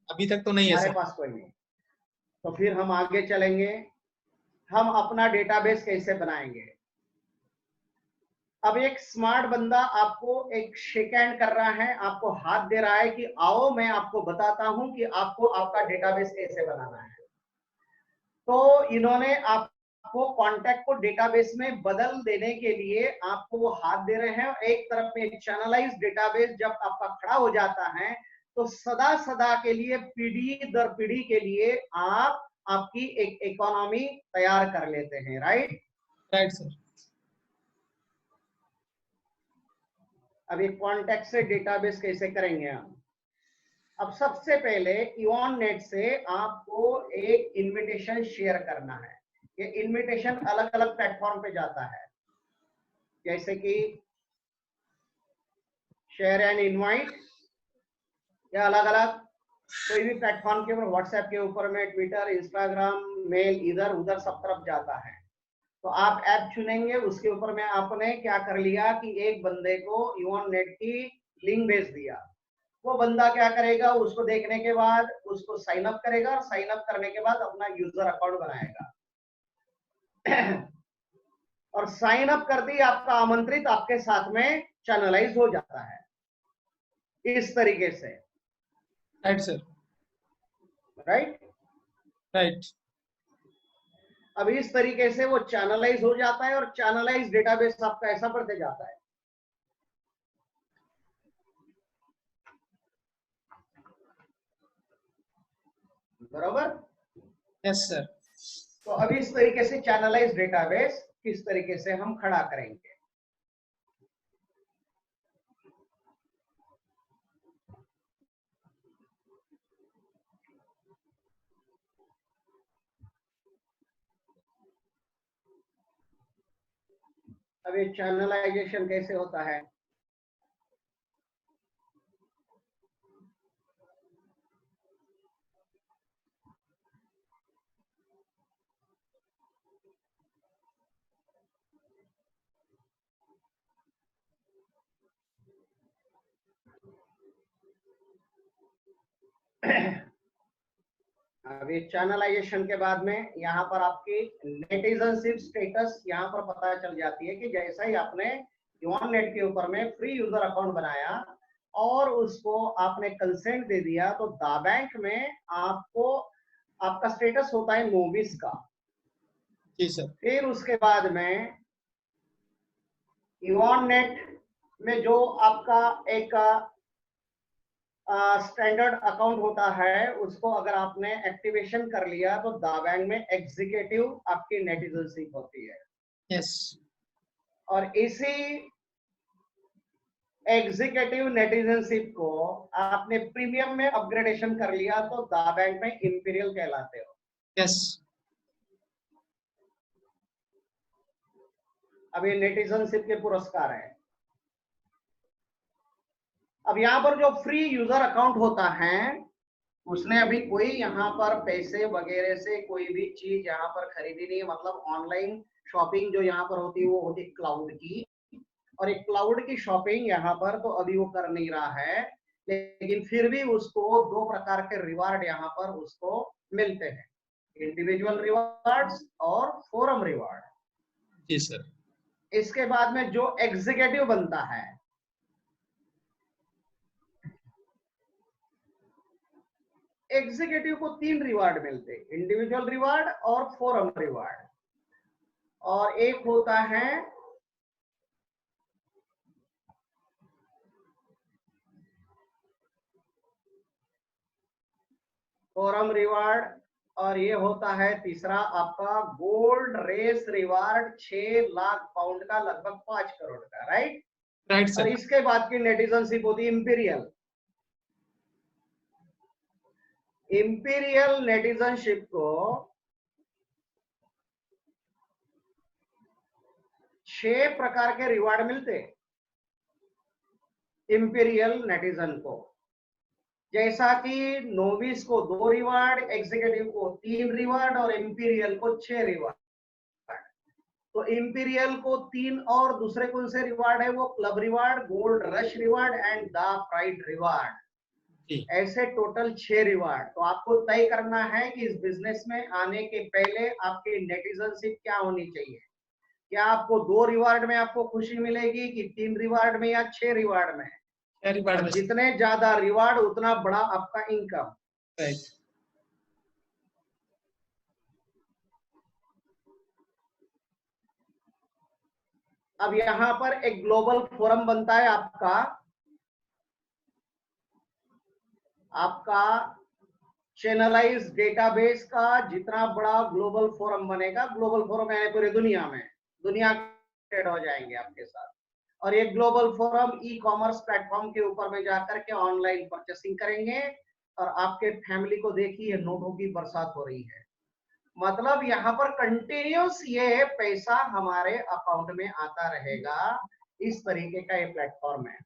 अभी तक तो नहीं है हमारे सर। पास कोई नहीं। तो फिर हम आगे चलेंगे, हम अपना डेटाबेस कैसे बनाएंगे? अब एक स्मार्ट बंदा आपको एक शेक हैंड कर रहा है, आपको हाथ दे रहा है कि आओ मैं आपको बताता हूं कि आपको आपका डेटाबेस कैसे बनाना है। तो इन्होंने आपको कॉन्टैक्ट को डेटाबेस में बदल देने के लिए आपको वो हाथ दे रहे हैं। एक तरफ में एक चैनलाइज डेटाबेस जब आपका खड़ा हो जाता है तो सदा सदा के लिए, पीढ़ी दर पीढ़ी के लिए आप आपकी एक इकोनॉमी तैयार कर लेते हैं, राइट? Right sir. अभी कॉन्टैक्ट से डेटाबेस कैसे करेंगे हम? अब सबसे पहले इवॉननेट से आपको एक इनविटेशन शेयर करना है। ये इनविटेशन अलग अलग प्लेटफॉर्म पे जाता है, जैसे कि शेयर एंड इनवाइट, या अलग अलग कोई भी प्लेटफॉर्म के ऊपर, व्हाट्सएप के ऊपर में, ट्विटर, इंस्टाग्राम, मेल, इधर उधर सब तरफ जाता है। तो आप ऐप चुनेंगे, उसके ऊपर में आपने क्या कर लिया कि एक बंदे को इवॉननेट की लिंक भेज दिया। वो बंदा क्या करेगा, उसको देखने के बाद उसको साइन अप करेगा, और साइन अप करने के बाद अपना यूजर अकाउंट बनाएगा और साइन अप करते ही आपका आमंत्रित आपके साथ में चैनलाइज हो जाता है इस तरीके से, राइट सर। राइट? राइट। अब इस तरीके से वो चैनलाइज हो जाता है और चैनलाइज डेटाबेस आपका ऐसा बढ़ते जाता है। बराबर? Yes sir. तो अभी इस तरीके से चैनलाइज डेटाबेस किस तरीके से हम खड़ा करेंगे? अब ये चैनलाइजेशन कैसे होता है? अभी चैनलाइजेशन के बाद में यहाँ पर आपकी नेटिजनशिप स्टेटस यहाँ पर पता चल जाती है कि जैसा ही आपने नेट के ऊपर में फ्री यूजर अकाउंट बनाया और उसको आपने कंसेंट दे दिया, तो दा बैंक में आपको आपका स्टेटस होता है नोविस का। जी सर। फिर उसके बाद में नेट में जो आपका एक स्टैंडर्ड अकाउंट होता है, उसको अगर आपने एक्टिवेशन कर लिया तो दा बैंक में एग्जीक्यूटिव आपकी नेटिजनशिप होती है। यस। और इसी एग्जीक्यूटिव नेटिजनशिप को आपने प्रीमियम में अपग्रेडेशन कर लिया तो दा बैंक में इंपीरियल कहलाते हो। यस। अब ये नेटिजनशिप के पुरस्कार है। अब यहाँ पर जो फ्री यूजर अकाउंट होता है, उसने अभी कोई यहाँ पर पैसे वगैरह से कोई भी चीज यहाँ पर खरीदी नहीं है। मतलब ऑनलाइन शॉपिंग जो यहाँ पर होती है वो होती है क्लाउड की, और एक क्लाउड की शॉपिंग यहाँ पर तो अभी वो कर नहीं रहा है, लेकिन फिर भी उसको दो प्रकार के रिवार्ड यहाँ पर उसको मिलते हैं, इंडिविजुअल रिवार्ड्स और फोरम रिवार्ड। जी सर। इसके बाद में जो एग्जीक्यूटिव बनता है, एग्जीक्यूटिव को 3 रिवार्ड मिलते हैं, इंडिविजुअल रिवार्ड और फोरम रिवार्ड, और एक होता है फोरम रिवार्ड, और ये होता है तीसरा आपका gold race reward 6 lakh pound का, लगभग 5 करोड़ का। राइट राइट और सर। इसके बाद की नेटिजनशिप होती है इंपीरियल। इंपीरियल नेटिजनशिप को 6 प्रकार के रिवार्ड मिलते हैं इंपीरियल नेटिजन को। जैसा कि नोविस को 2 रिवार्ड, एग्जीक्यूटिव को 3 रिवार्ड और इंपीरियल को 6 रिवार्ड। तो इंपीरियल को 3 और दूसरे कौन से रिवार्ड है, वो club reward, gold rush reward and the pride reward. ऐसे टोटल 6 रिवार्ड। तो आपको तय करना है कि इस बिजनेस में आने के पहले आपकी नेटिजनशिप क्या होनी चाहिए। क्या आपको 2 रिवार्ड में आपको खुशी मिलेगी कि 3 रिवार्ड में या 6 रिवार्ड में? और जितने ज्यादा रिवार्ड उतना बड़ा आपका इनकम। राइट। अब यहां पर एक ग्लोबल फोरम बनता है आपका चैनलाइज डेटाबेस का जितना बड़ा ग्लोबल फोरम बनेगा, ग्लोबल फोरम यानी पूरी दुनिया में, दुनिया कनेक्टेड हो जाएंगे आपके साथ। और ये global forum e commerce platform के ऊपर में जाकर के ऑनलाइन परचेसिंग करेंगे, और आपके फैमिली को देखिए नोटों की बरसात हो रही है। मतलब यहाँ पर कंटिन्यूस ये पैसा हमारे अकाउंट में आता रहेगा। इस तरीके का ये प्लेटफॉर्म है।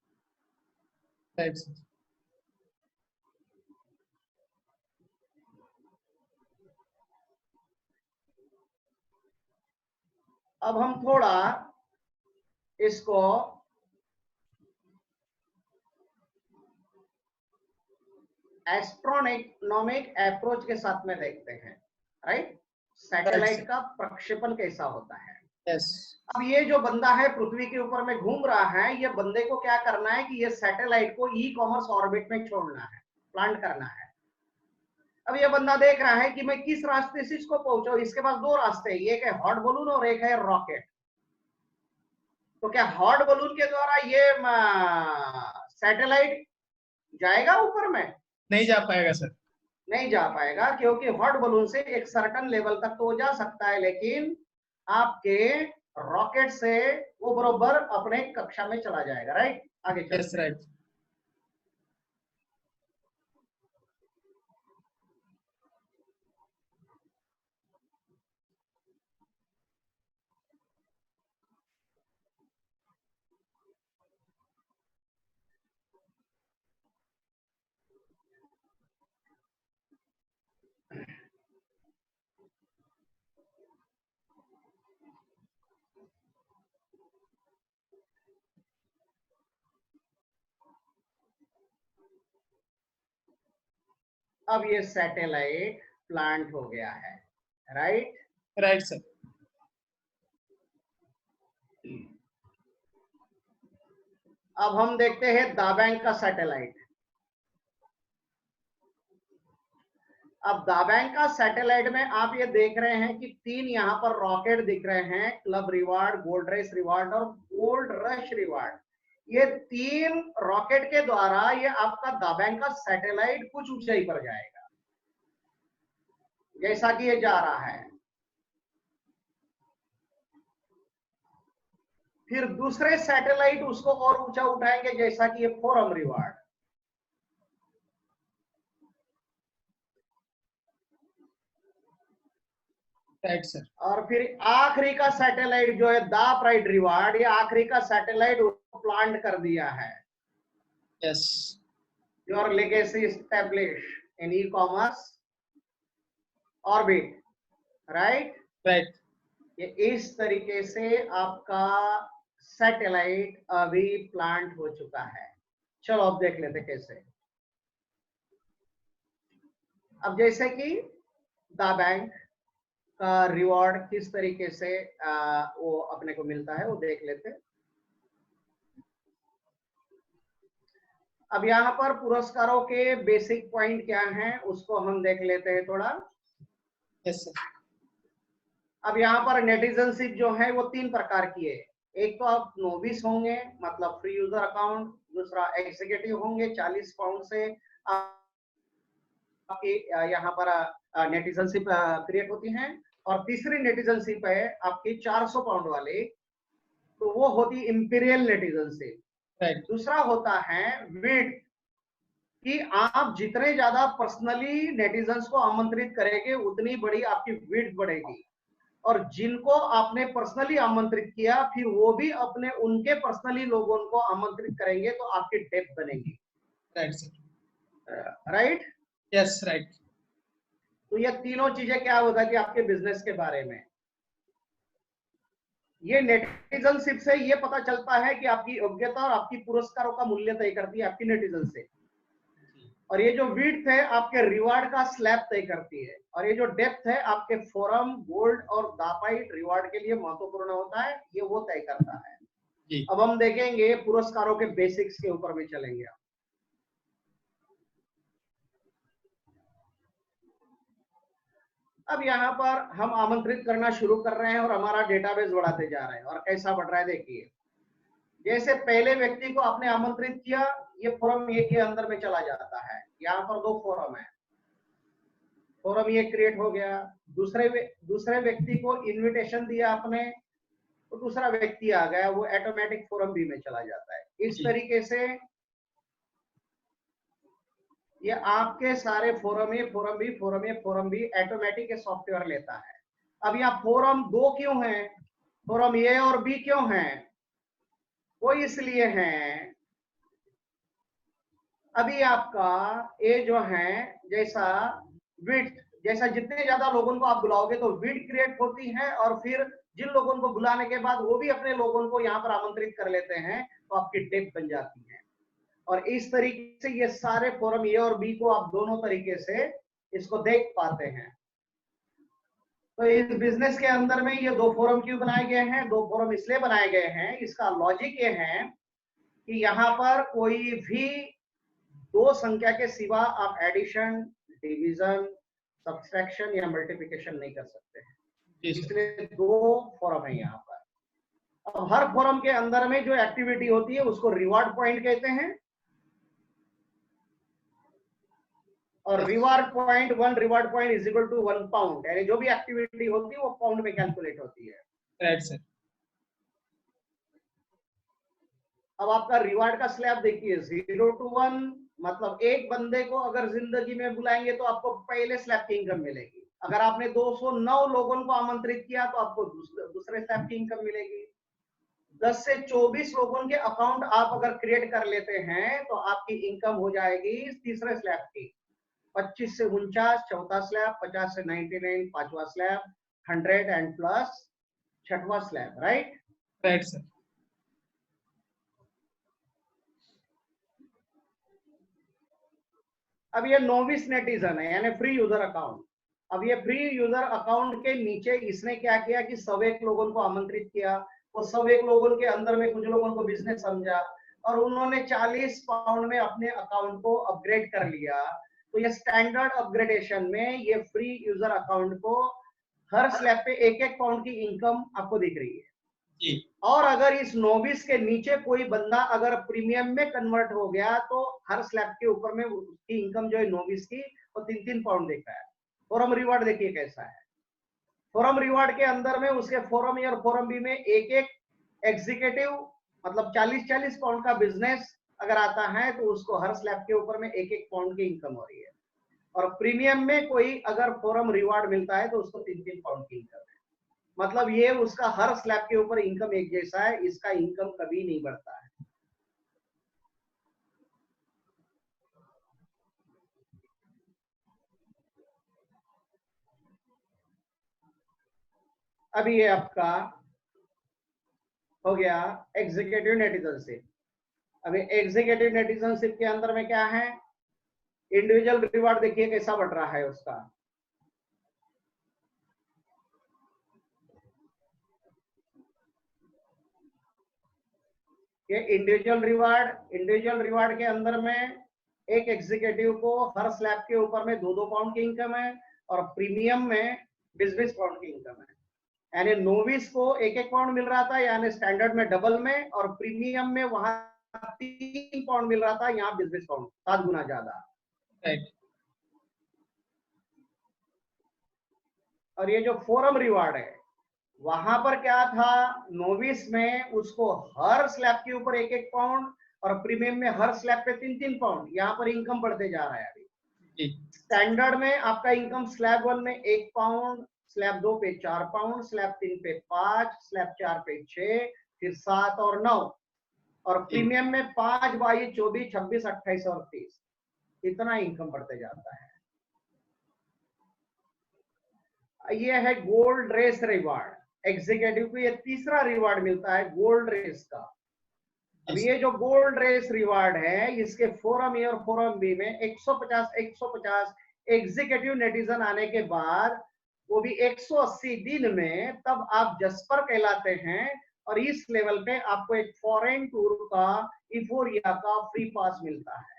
अब हम थोड़ा इसको एस्ट्रोनॉमिक अप्रोच के साथ में देखते हैं। राइट, सैटेलाइट का प्रक्षेपण कैसा होता है। यस। अब ये जो बंदा है पृथ्वी के ऊपर में घूम रहा है, ये बंदे को क्या करना है कि ये सैटेलाइट को ई कॉमर्स ऑर्बिट में छोड़ना है, प्लांट करना है। अब ये बंदा देख रहा है कि मैं किस रास्ते से इसको पहुंचाऊं। इसके पास 2 रास्ते हैं, एक है हॉट बलून और एक है रॉकेट। तो क्या हॉट बलून के द्वारा ये सैटेलाइट जाएगा ऊपर में? नहीं जा पाएगा सर। नहीं जा पाएगा, क्योंकि हॉट बलून से एक सर्टन लेवल तक तो जा सकता है, लेकिन आपके रॉकेट से वो बरोबर अपने कक्षा में चला जाएगा। राइट, आगे चलते हैं। Yes right. अब ये सैटेलाइट प्लांट हो गया है, राइट? Right sir. अब हम देखते हैं दाबैंक का सैटेलाइट। अब दाबैंक का सैटेलाइट में आप ये देख रहे हैं कि 3 यहाँ पर रॉकेट दिख रहे हैं, club reward, gold race reward और गोल्ड रश रिवार्ड। ये 3 रॉकेट के द्वारा ये आपका दाबैंक का सैटेलाइट कुछ ऊंचाई पर जाएगा, जैसा कि ये जा रहा है। फिर दूसरे सैटेलाइट उसको और ऊंचा उठाएंगे, जैसा कि ये फोरम रिवार्ड। Right sir. और फिर आखिरी का सैटेलाइट जो है दा प्राइड रिवार्ड, ये आखिरी का सैटेलाइट प्लांट कर दिया है। Yes. Your legacy establish in e commerce orbit, right? Right. ये इस तरीके से आपका सैटेलाइट अभी प्लांट हो चुका है। चलो अब देख लेते कैसे। अब जैसे कि दाबैंक का रिवॉर्ड किस तरीके से वो अपने को मिलता है वो देख लेते। अब यहाँ पर पुरस्कारों के बेसिक पॉइंट क्या हैं उसको हम देख लेते हैं थोड़ा। Yes sir. अब यहाँ पर नेटिजनशिप जो है वो 3 प्रकार की है। एक तो आप नोविस होंगे, मतलब फ्री यूजर अकाउंट। दूसरा एग्जीक्यूटिव होंगे, 40 पाउंड से आपकी यहाँ पर नेटिजनशिप क्रिएट होती है। और तीसरी नेटिजनशिप है आपकी 400 पाउंड वाली, तो वो होती इंपीरियल नेटिजनशिप। राइट। दूसरा होता है विड, कि आप जितने ज्यादा पर्सनली नेटिजन्स को आमंत्रित करेंगे उतनी बड़ी आपकी विड बढ़ेगी। और जिनको आपने पर्सनली आमंत्रित किया फिर वो भी अपने उनके पर्सनली लोगों को आमंत्रित करेंगे तो आपकी डेप्थ बनेगी। Right sir. Right? Yes right. तो ये तीनों चीजें क्या होता है कि आपके बिजनेस के बारे में, ये नेटिजनशिप से ये पता चलता है कि आपकी योग्यता और आपकी पुरस्कारों का मूल्य तय करती है आपकी नेटिजन से। और ये जो विड्थ है आपके रिवार्ड का स्लैब तय करती है। और ये जो डेप्थ है आपके फोरम, गोल्ड और दापाइट रिवार्ड के लिए महत्वपूर्ण होता है, ये वो तय करता है जी। अब हम देखेंगे पुरस्कारों के बेसिक्स के ऊपर भी चलेंगे। अब यहाँ पर हम आमंत्रित करना शुरू कर रहे हैं और हमारा डेटाबेस बढ़ाते जा रहे हैं। और कैसा बढ़ रहा है देखिए, जैसे पहले व्यक्ति को आपने आमंत्रित किया, ये फोरम ए के अंदर में चला जाता है। यहाँ पर 2 फोरम है, फोरम ये क्रिएट हो गया। दूसरे व्यक्ति को इनविटेशन दिया आपने, तो दूसरा व्यक्ति आ गया, वो ऑटोमेटिक फोरम बी में चला जाता है। इस तरीके से ये आपके सारे forum A, forum B, forum A, forum B automatic software लेता है। अब यहाँ फोरम 2 क्यों है, फोरम ए और बी क्यों है? वो इसलिए है, अभी आपका ए जो है जैसा विड्थ, जैसा जितने ज्यादा लोगों को आप बुलाओगे तो विड्थ क्रिएट होती है। और फिर जिन लोगों को बुलाने के बाद वो भी अपने लोगों को यहाँ पर आमंत्रित कर लेते हैं तो आपकी डेप्थ बन जाती है। और इस तरीके से ये सारे फोरम ए और बी को आप दोनों तरीके से इसको देख पाते हैं। तो इस बिजनेस के अंदर में ये 2 फोरम क्यों बनाए गए हैं? 2 फोरम इसलिए बनाए गए हैं, इसका लॉजिक ये है कि यहाँ पर कोई भी 2 संख्या के सिवा आप एडिशन, डिवीजन, सब्सट्रैक्शन या मल्टीप्लिकेशन नहीं कर सकते हैं, इसलिए 2 फोरम है यहाँ पर। अब हर फोरम के अंदर में जो एक्टिविटी होती है उसको रिवार्ड पॉइंट कहते हैं। और reward point 1 reward point is equal to 1 pound, यानी जो भी एक्टिविटी होती है वो पाउंड में कैलकुलेट होती है। Right sir. अब आपका रिवार्ड का स्लैब देखिए, 0 to 1, मतलब एक बंदे को अगर जिंदगी में बुलाएंगे तो आपको पहले स्लैब की इनकम मिलेगी। अगर आपने 209 लोगों को आमंत्रित किया तो आपको दूसरे स्लैब की इनकम मिलेगी। 10 से 24 लोगों के अकाउंट आप अगर क्रिएट कर लेते हैं तो आपकी इनकम हो जाएगी तीसरे स्लैब की। 25 से 49 चौथा स्लैब, 50 से 99 पांचवा स्लैब, 100 एंड प्लस छठवां स्लैब। राइट? Right sir. अब ये नोविस नेटिजन है, यानी फ्री यूजर अकाउंट। अब ये फ्री यूजर अकाउंट के नीचे इसने क्या किया कि 101 लोगों को आमंत्रित किया, वो 101 लोगों के अंदर में कुछ लोगों को बिजनेस समझा और उन्होंने 40 पाउंड में अपने अकाउंट को अपग्रेड कर लिया। तो ये स्टैंडर्ड अपग्रेडेशन में ये फ्री यूजर अकाउंट को हर स्लैब पे 1-1 पाउंड की इनकम आपको दिख रही है जी। और अगर इस नोविस के नीचे कोई बंदा अगर प्रीमियम में कन्वर्ट हो गया तो हर स्लैब के ऊपर में उसकी इनकम जो है नोविस की वो 3-3 पाउंड देख रहा है। फोरम रिवार्ड देखिए कैसा है। फोरम रिवार्ड के अंदर में उसके फोरम ए और फोरम बी में एक एक एग्जीक्यूटिव मतलब 40-40 पाउंड का बिजनेस अगर आता है तो उसको हर स्लैब के ऊपर में 1-1 पाउंड की इनकम हो रही है और प्रीमियम में कोई अगर फोरम रिवार्ड मिलता है तो उसको 3-3 पाउंड की इनकम है। मतलब ये उसका हर स्लैब के ऊपर इनकम एक जैसा है, इसका इनकम कभी नहीं बढ़ता है। अभी ये आपका हो गया एग्जीक्यूटिव नेटिजनशिप। अभी एग्जीक्यूटिव नेटिजनशिप के अंदर में क्या है, इंडिविजुअल रिवार्ड देखिए कैसा बढ़ रहा है उसका। ये इंडिविजुअल रिवार्ड के अंदर में एक एग्जीक्यूटिव को हर स्लैब के ऊपर में 2-2 पाउंड की इनकम है और प्रीमियम में 20-20 पाउंड की इनकम है। यानी नोविस को 1-1 पाउंड मिल रहा था, यानी स्टैंडर्ड में डबल में, और प्रीमियम में वहां 3 पाउंड मिल रहा था, यहाँ 20-20 पाउंड, 7 गुना ज्यादा। और ये जो फोरम रिवार्ड है वहां पर क्या था, नोविस में उसको हर स्लैब के ऊपर 1-1 पाउंड और प्रीमियम में हर स्लैब पे 3-3 पाउंड। यहाँ पर इनकम बढ़ते जा रहा है। अभी स्टैंडर्ड में आपका इनकम स्लैब 1 में 1 पाउंड, स्लैब 2 पे 4 पाउंड, स्लैब 3 पे 5, स्लैब 4 पे 6, फिर 7 और 9, और प्रीमियम में 5, 22, 24, 26, 28 और 30। इतना इनकम बढ़ते जाता है। ये है गोल्ड रेस रिवार्ड। एग्जीक्यूटिव को ये तीसरा रिवार्ड मिलता है गोल्ड रेस का। अब ये जो गोल्ड रेस रिवार्ड है इसके फोरम ए और फोरम बी में 150 एग्जीक्यूटिव नेटिजन आने के बाद, वो भी 180 दिन में, तब आप जस्पर कहलाते हैं और इस लेवल पे आपको एक फॉरेन टूर का, इफोरिया का फ्री पास मिलता है।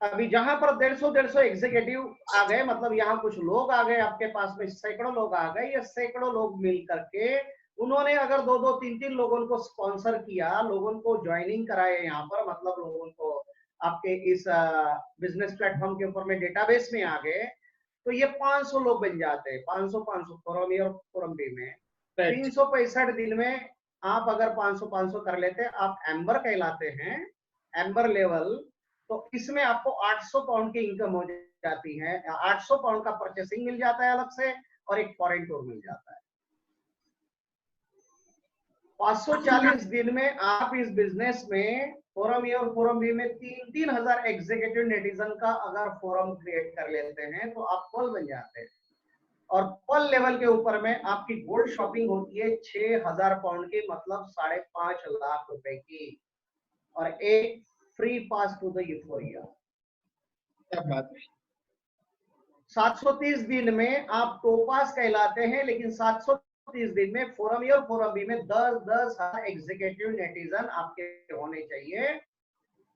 अभी जहां पर 150 एग्जीक्यूटिव आ गए, मतलब यहाँ कुछ लोग आ गए आपके पास में, सैकड़ों लोग आ गए, ये सैकड़ों लोग मिल करके उन्होंने अगर 2-2, 3-3 लोगों को स्पॉन्सर किया, लोगों को ज्वाइनिंग कराए यहाँ पर, मतलब लोगों को आपके इस बिजनेस प्लेटफॉर्म के ऊपर में डेटाबेस में आ गए, तो ये 500 लोग बन जाते हैं। 500 फोरम ए और फोरम बी में 365 दिन में आप अगर 500 कर लेते, आप एम्बर कहलाते हैं, एम्बर लेवल। तो इसमें आपको 800 पाउंड की इनकम हो जाती है, 800 पाउंड का परचेसिंग मिल जाता है अलग से, और एक फॉरेन टूर मिल जाता है। 540 दिन में आप इस बिजनेस में फोरम ए और फोरम बी में 3-3 हजार एग्जीक्यूटिव नेटिजन का अगर फोरम क्रिएट कर लेते हैं तो आप पल बन जाते हैं। और पल लेवल के ऊपर में आपकी गोल्ड शॉपिंग होती है 6,000 पाउंड की, मतलब 5.5 लाख रुपए की, और एक free pass to the euphoria. क्या बात है। 730 दिन में आप टोपास कहलाते हैं, लेकिन 730 दिन में फोरम ए और फोरम बी में 10-10 एग्जीक्यूटिव नेटिजन आपके होने चाहिए,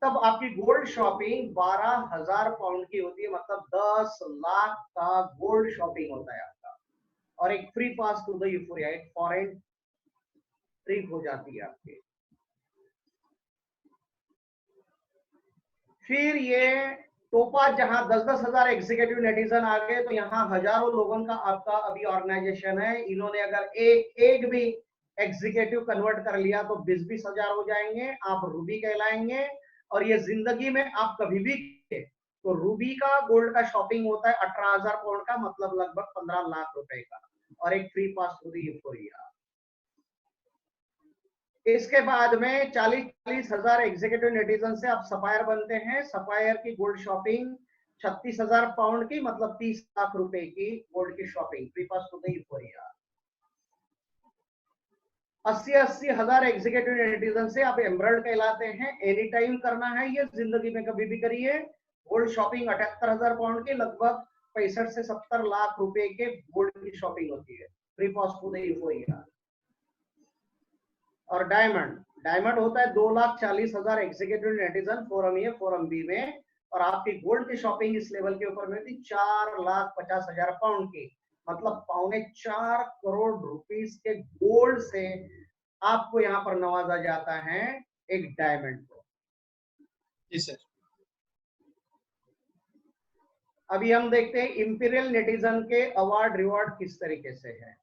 तब आपकी गोल्ड शॉपिंग 12,000 पाउंड की होती है, मतलब 10 लाख का गोल्ड शॉपिंग होता है आपका, और एक free pass to the euphoria, एक फॉरेन ट्रिप हो जाती है आपकी। फिर ये टोपा जहां 10-10 हजार एग्जीक्यूटिव नेटिजन आ गए, तो यहाँ हजारों लोगों का आपका अभी ऑर्गेनाइजेशन है। इन्होंने अगर एक भी एग्जीक्यूटिव कन्वर्ट कर लिया तो 20-20 हजार हो जाएंगे, आप रूबी कहलाएंगे। और ये जिंदगी में आप कभी भी, तो रूबी का गोल्ड का शॉपिंग होता है 18,000 पाउंड का, मतलब लगभग 15 लाख रुपए का, और एक free pass to the euphoria. इसके बाद में 40 हजार एग्जीक्यूटिव नेटिजन से आप सफायर बनते हैं। सफायर की गोल्ड शॉपिंग 36,000 पाउंड की, मतलब 30 लाख रुपए की गोल्ड की shopping, free pass to the euphoria. 80 हजार एग्जीक्यूटिव नेटिजन से आप एमरल्ड कहलाते हैं। एनी टाइम करना है ये, जिंदगी में कभी भी करिए। गोल्ड शॉपिंग 78,000 पाउंड की लगभग 65 से 70 लाख रुपए के गोल्ड की शॉपिंग होती है free pass to the euphoria. और डायमंड डायमंड होता है 2,40,000 executive netizen forum A forum B में, और आपकी गोल्ड की शॉपिंग इस लेवल के ऊपर में थी 4,50,000 पाउंड की, मतलब 3.25 करोड़ रुपीस के गोल्ड से आपको यहाँ पर नवाजा जाता है एक डायमंड को। जी सर। अभी हम देखते हैं इंपीरियल नेटिजन के अवार्ड रिवॉर्ड किस तरीके से है।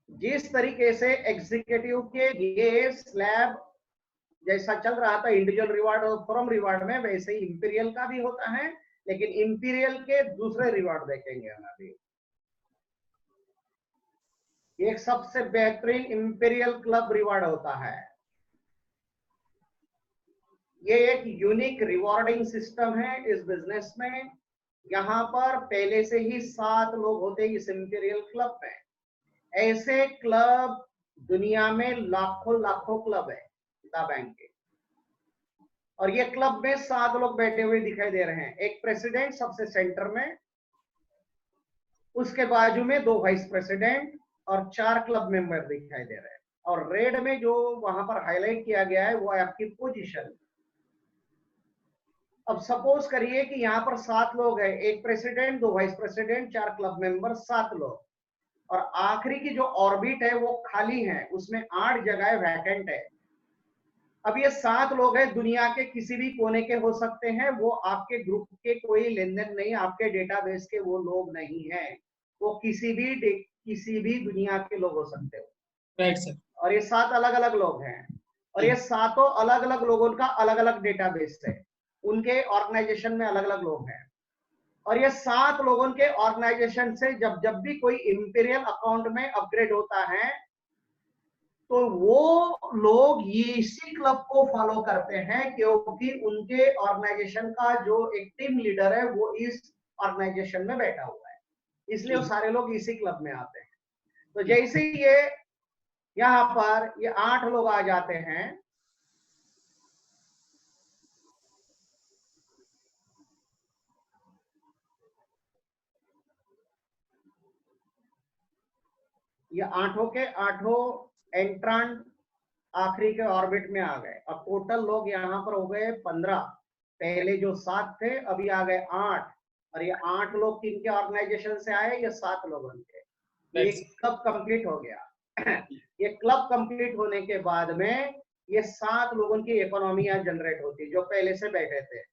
जिस तरीके से एग्जीक्यूटिव के ये स्लैब जैसा चल रहा था इंडिविजुअल रिवार्ड और फर्म रिवार्ड में, वैसे ही इंपीरियल का भी होता है, लेकिन इंपीरियल के दूसरे रिवार्ड देखेंगे हम अभी। एक सबसे बेहतरीन इंपीरियल क्लब रिवार्ड होता है। ये एक यूनिक रिवॉर्डिंग सिस्टम है इस बिजनेस में। यहाँ पर पहले से ही 7 लोग होते हैं इस इंपीरियल क्लब में। ऐसे क्लब दुनिया में लाखों लाखों क्लब है द बैंक के, और ये क्लब में 7 लोग बैठे हुए दिखाई दे रहे हैं। एक प्रेसिडेंट सबसे सेंटर में, उसके बाजू में 2 वाइस प्रेसिडेंट और 4 क्लब मेंबर दिखाई दे रहे हैं। और रेड में जो वहां पर हाईलाइट किया गया है वो है आपकी पोजीशन। अब सपोज करिए कि यहाँ पर 7 लोग हैं, एक president, 2 vice president, 4 club member, 7 लोग, और आखिरी की जो ऑर्बिट है वो खाली है, उसमें 8 जगह वैकेंट है। अब ये 7 लोग हैं, दुनिया के किसी भी कोने के हो सकते हैं, वो आपके ग्रुप के कोई लेन देन नहीं, आपके डेटाबेस के वो लोग नहीं हैं, वो किसी भी दुनिया के लोग हो सकते हो। Right sir. और ये 7 अलग अलग लोग हैं, और ये 7 अलग अलग लोगों का अलग अलग डेटाबेस है, उनके ऑर्गेनाइजेशन में अलग अलग लोग हैं। और ये 7 लोगों के ऑर्गेनाइजेशन से जब भी कोई इंपीरियल अकाउंट में अपग्रेड होता है तो वो लोग ये इसी क्लब को फॉलो करते हैं, क्योंकि उनके ऑर्गेनाइजेशन का जो एक टीम लीडर है वो इस ऑर्गेनाइजेशन में बैठा हुआ है, इसलिए वो सारे लोग इसी क्लब में आते हैं। तो जैसे ये यहाँ पर ये 8 लोग आ जाते हैं, ये 8 के 8 एंट्रांट आखिरी के ऑर्बिट में आ गए। अब टोटल लोग यहाँ पर हो गए 15, पहले जो 7 थे अभी आ गए 8, और ये 8 लोग किनके ऑर्गेनाइजेशन से आए, ये 7 लोगों के। ये क्लब कंप्लीट हो गया। ये क्लब कंप्लीट होने के बाद में ये 7 लोगों की इकोनॉमियां जनरेट होती जो पहले से बैठे थे।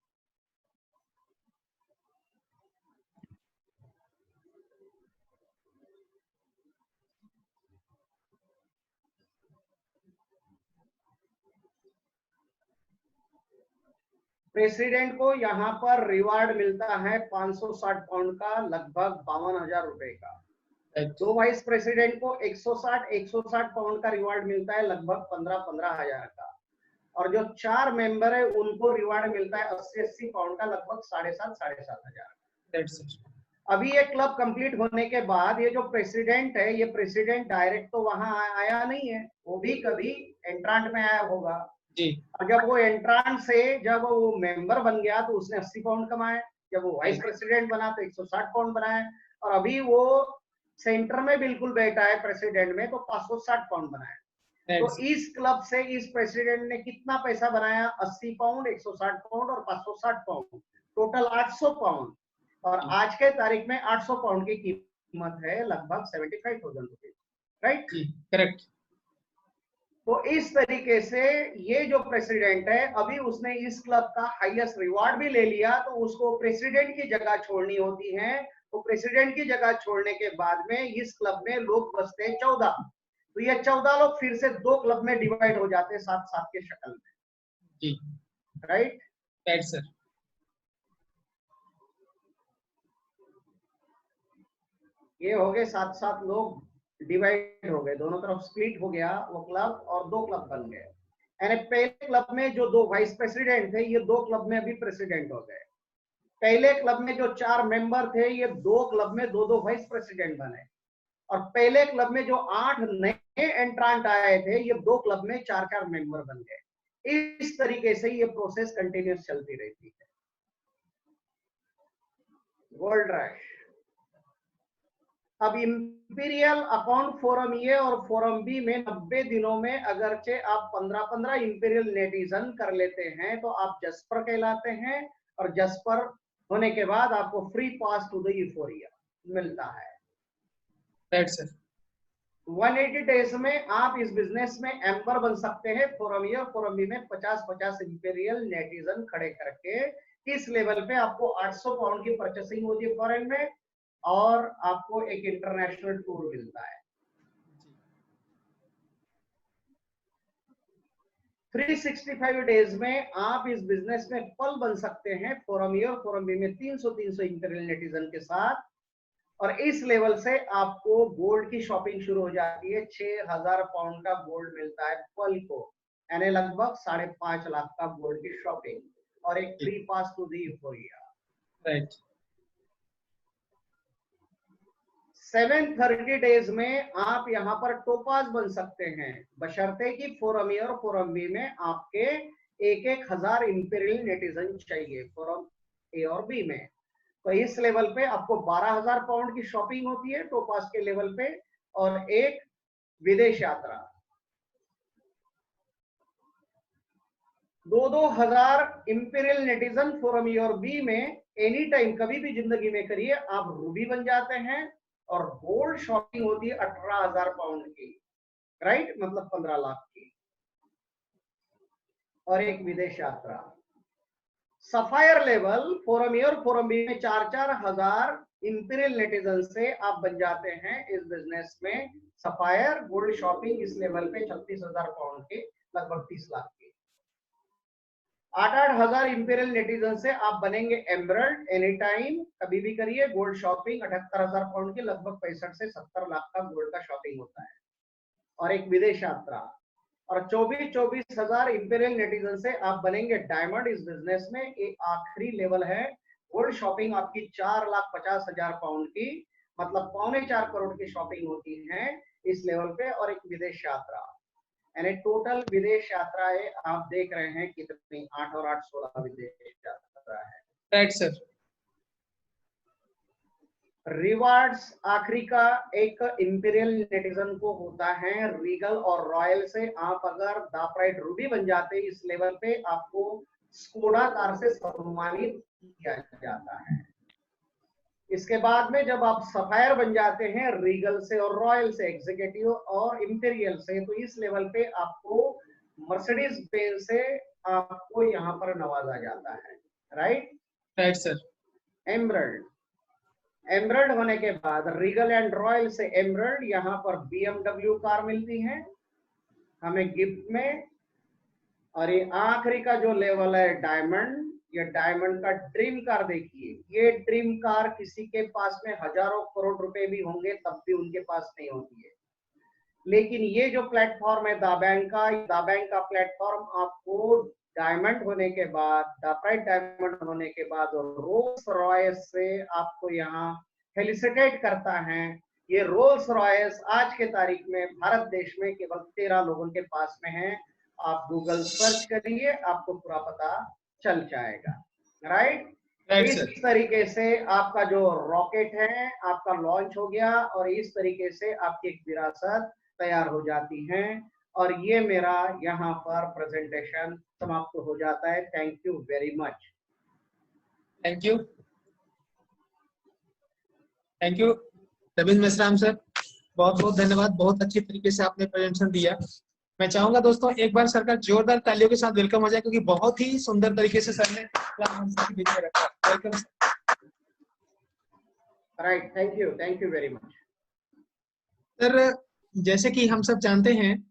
प्रेसिडेंट को यहाँ पर रिवार्ड मिलता है 560 पाउंड का, लगभग 52,000 रुपए का। 2 वाइस प्रेसिडेंट को 160 पाउंड का रिवार्ड मिलता है, लगभग 15,000 का। और जो 4 मेंबर है उनको रिवार्ड मिलता है 80 पाउंड का, लगभग 7,500 अभी ये क्लब कंप्लीट होने के बाद ये जो प्रेसिडेंट है, ये प्रेसिडेंट डायरेक्ट तो वहां आया नहीं है, वो भी कभी एंट्रांट में आया होगा जी। और जब वो एंट्रांट से जब वो मेंबर बन गया तो उसने 80 पाउंड कमाए, जब वो वाइस प्रेसिडेंट बना तो 160 पाउंड बनाए, और अभी वो सेंटर में बिल्कुल बैठा है प्रेसिडेंट में तो 560 पाउंड बनाए। तो इस क्लब से इस प्रेसिडेंट ने कितना पैसा बनाया, 80 पाउंड, 160 पाउंड और 560 पाउंड, टोटल 800 पाउंड। और आज के तारीख में 800 पाउंड की कीमत है लगभग 75,000 रुपीज, राइट? करेक्ट। तो इस तरीके से ये जो प्रेसिडेंट है अभी उसने इस क्लब का हाईएस्ट रिवार्ड भी ले लिया, तो उसको प्रेसिडेंट की जगह छोड़नी होती है। तो प्रेसिडेंट की जगह छोड़ने के बाद में इस क्लब में लोग बचते हैं 14, तो ये 14 लोग फिर से 2 क्लब में डिवाइड हो जाते हैं 7-7 के शक्ल में जी, राइट? Right sir. ये हो गए 7-7 लोग डिवाइड हो गए, दोनों तरफ स्प्लिट हो गया वो क्लब और 2 क्लब बन गए। यानी पहले क्लब में जो 2 वाइस प्रेसिडेंट थे ये 2 क्लब में अभी प्रेसिडेंट हो गए। पहले क्लब में जो 4 मेंबर थे ये 2 क्लब में 2-2 वाइस प्रेसिडेंट बने। और पहले क्लब में जो 8 नए एंट्रांट आए थे, ये 2 क्लब में 4-4 मेंबर बन गए। इस तरीके से ये प्रोसेस कंटिन्यूस चलती रहती है। Gold rush. अब इंपीरियल अकाउंट फोरम ए और फोरम बी में 90 दिनों में अगरचे आप 15-15 इंपीरियल नेटिजन कर लेते हैं तो आप जस्पर कहलाते हैं, और जस्पर होने के बाद आपको free pass to the euphoria मिलता है। Right sir. 180 डेज में आप इस बिजनेस में एम्बर बन सकते हैं। फोरम ए और फोरम बी में 50-50 इंपीरियल नेटिजन खड़े करके इस लेवल पे आपको 800 पाउंड की परचेसिंग होती है फॉरेन में, और आपको एक इंटरनेशनल टूर मिलता है। 365 डेज में आप इस बिजनेस में पल बन सकते हैं फोरम ए और फोरम बी में 300 इंपीरियल नेटिजन के साथ, और इस लेवल से आपको गोल्ड की शॉपिंग शुरू हो जाती है। 6000 पाउंड का गोल्ड मिलता है पल को, यानी लगभग 5.5 लाख का गोल्ड की शॉपिंग और एक free pass to the euphoria. Right. 730 days में आप यहाँ पर टोपाज बन सकते हैं, बशर्ते कि फोरम ए और फोरम बी में आपके 1,000 इंपीरियल नेटिजन चाहिए फोरम ए और बी में। तो इस लेवल पे आपको 12,000 पाउंड की शॉपिंग होती है टोपाज के लेवल पे, और एक विदेश यात्रा। 2,000 इंपीरियल नेटिजन फोरम ए और बी में एनी टाइम कभी भी जिंदगी में करिए, आप रूबी बन जाते हैं, और गोल्ड शॉपिंग होती है 18,000 पाउंड की, राइट, मतलब 15 लाख की, और एक विदेश यात्रा। सफायर लेवल फोरम ए और फोरम बी में 4-4 हजार इंपीरियल नेटिजन से आप बन जाते हैं इस बिजनेस में। सफायर गोल्ड शॉपिंग इस लेवल पे 36,000 पाउंड के, लगभग 30 लाख की। 8-8 हजार इंपीरियल नेटिजन से आप बनेंगे एमरल्ड, एनी टाइम कभी भी करिए। गोल्ड शॉपिंग 78,000 पाउंड के, लगभग 65 से 70 लाख का गोल्ड का शॉपिंग होता है, और एक विदेश यात्रा। और 24 हजार इंपीरियल नेटिजन से आप बनेंगे डायमंड इस बिजनेस में। एक आखिरी लेवल है गोल्ड शॉपिंग आपकी 4,50,000 पाउंड की, मतलब 3.25 करोड़ की शॉपिंग होती है इस लेवल पे, और एक विदेश यात्रा। यानी टोटल विदेश यात्राएं आप देख रहे हैं कितनी, 8 और 8 16 विदेश यात्रा है। Right sir. रिवार्ड्स आखिरी का एक इंपीरियल नेटिजन को होता है रीगल और रॉयल से। आप अगर दापराइट रूबी बन जाते इस लेवल पे, आपको स्कोडा कार से सम्मानित किया जाता है। इसके बाद में जब आप सफायर बन जाते हैं रीगल से और रॉयल से, एग्जीक्यूटिव और इंपीरियल से, तो इस लेवल पे आपको मर्सिडीज बेंज से आपको यहाँ पर नवाजा जाता है, राइट। Right sir. एमरल्ड होने के बाद रीगल एंड रॉयल से एमरल्ड, यहाँ पर BMW कार मिलती है हमें गिफ्ट में। और ये आखिरी का जो लेवल है डायमंड, ये डायमंड का ड्रीम कार देखिए। ये ड्रीम कार किसी के पास में हजारों करोड़ रुपए भी होंगे तब भी उनके पास नहीं होती है, लेकिन ये जो प्लेटफॉर्म है दाबैंक का प्लेटफॉर्म आपको डायमंड होने के बाद, दापराइट डायमंड होने के बाद, और रोल्स रॉयस से आपको यहाँ फेलिसिटेट करता है। ये रोल्स रॉयस आज के तारीख में भारत देश में केवल 13 लोगों के पास में है। आप गूगल सर्च करिए, आपको पूरा पता चल जाएगा, राइट। इस तरीके से आपका जो रॉकेट है आपका लॉन्च हो गया, और इस तरीके से आपकी एक विरासत तैयार हो जाती है। और ये मेरा यहाँ पर प्रेजेंटेशन समाप्त हो जाता है। Thank you very much. Thank you Ravindra Meshram sir, बहुत बहुत धन्यवाद। बहुत अच्छी तरीके से आपने प्रेजेंटेशन दिया। मैं चाहूंगा दोस्तों एक बार सर का जोरदार तालियों के साथ वेलकम हो जाए, क्योंकि बहुत ही सुंदर तरीके से सर ने रखा। Welcome right, thank you very much sir. जैसे कि हम सब जानते हैं,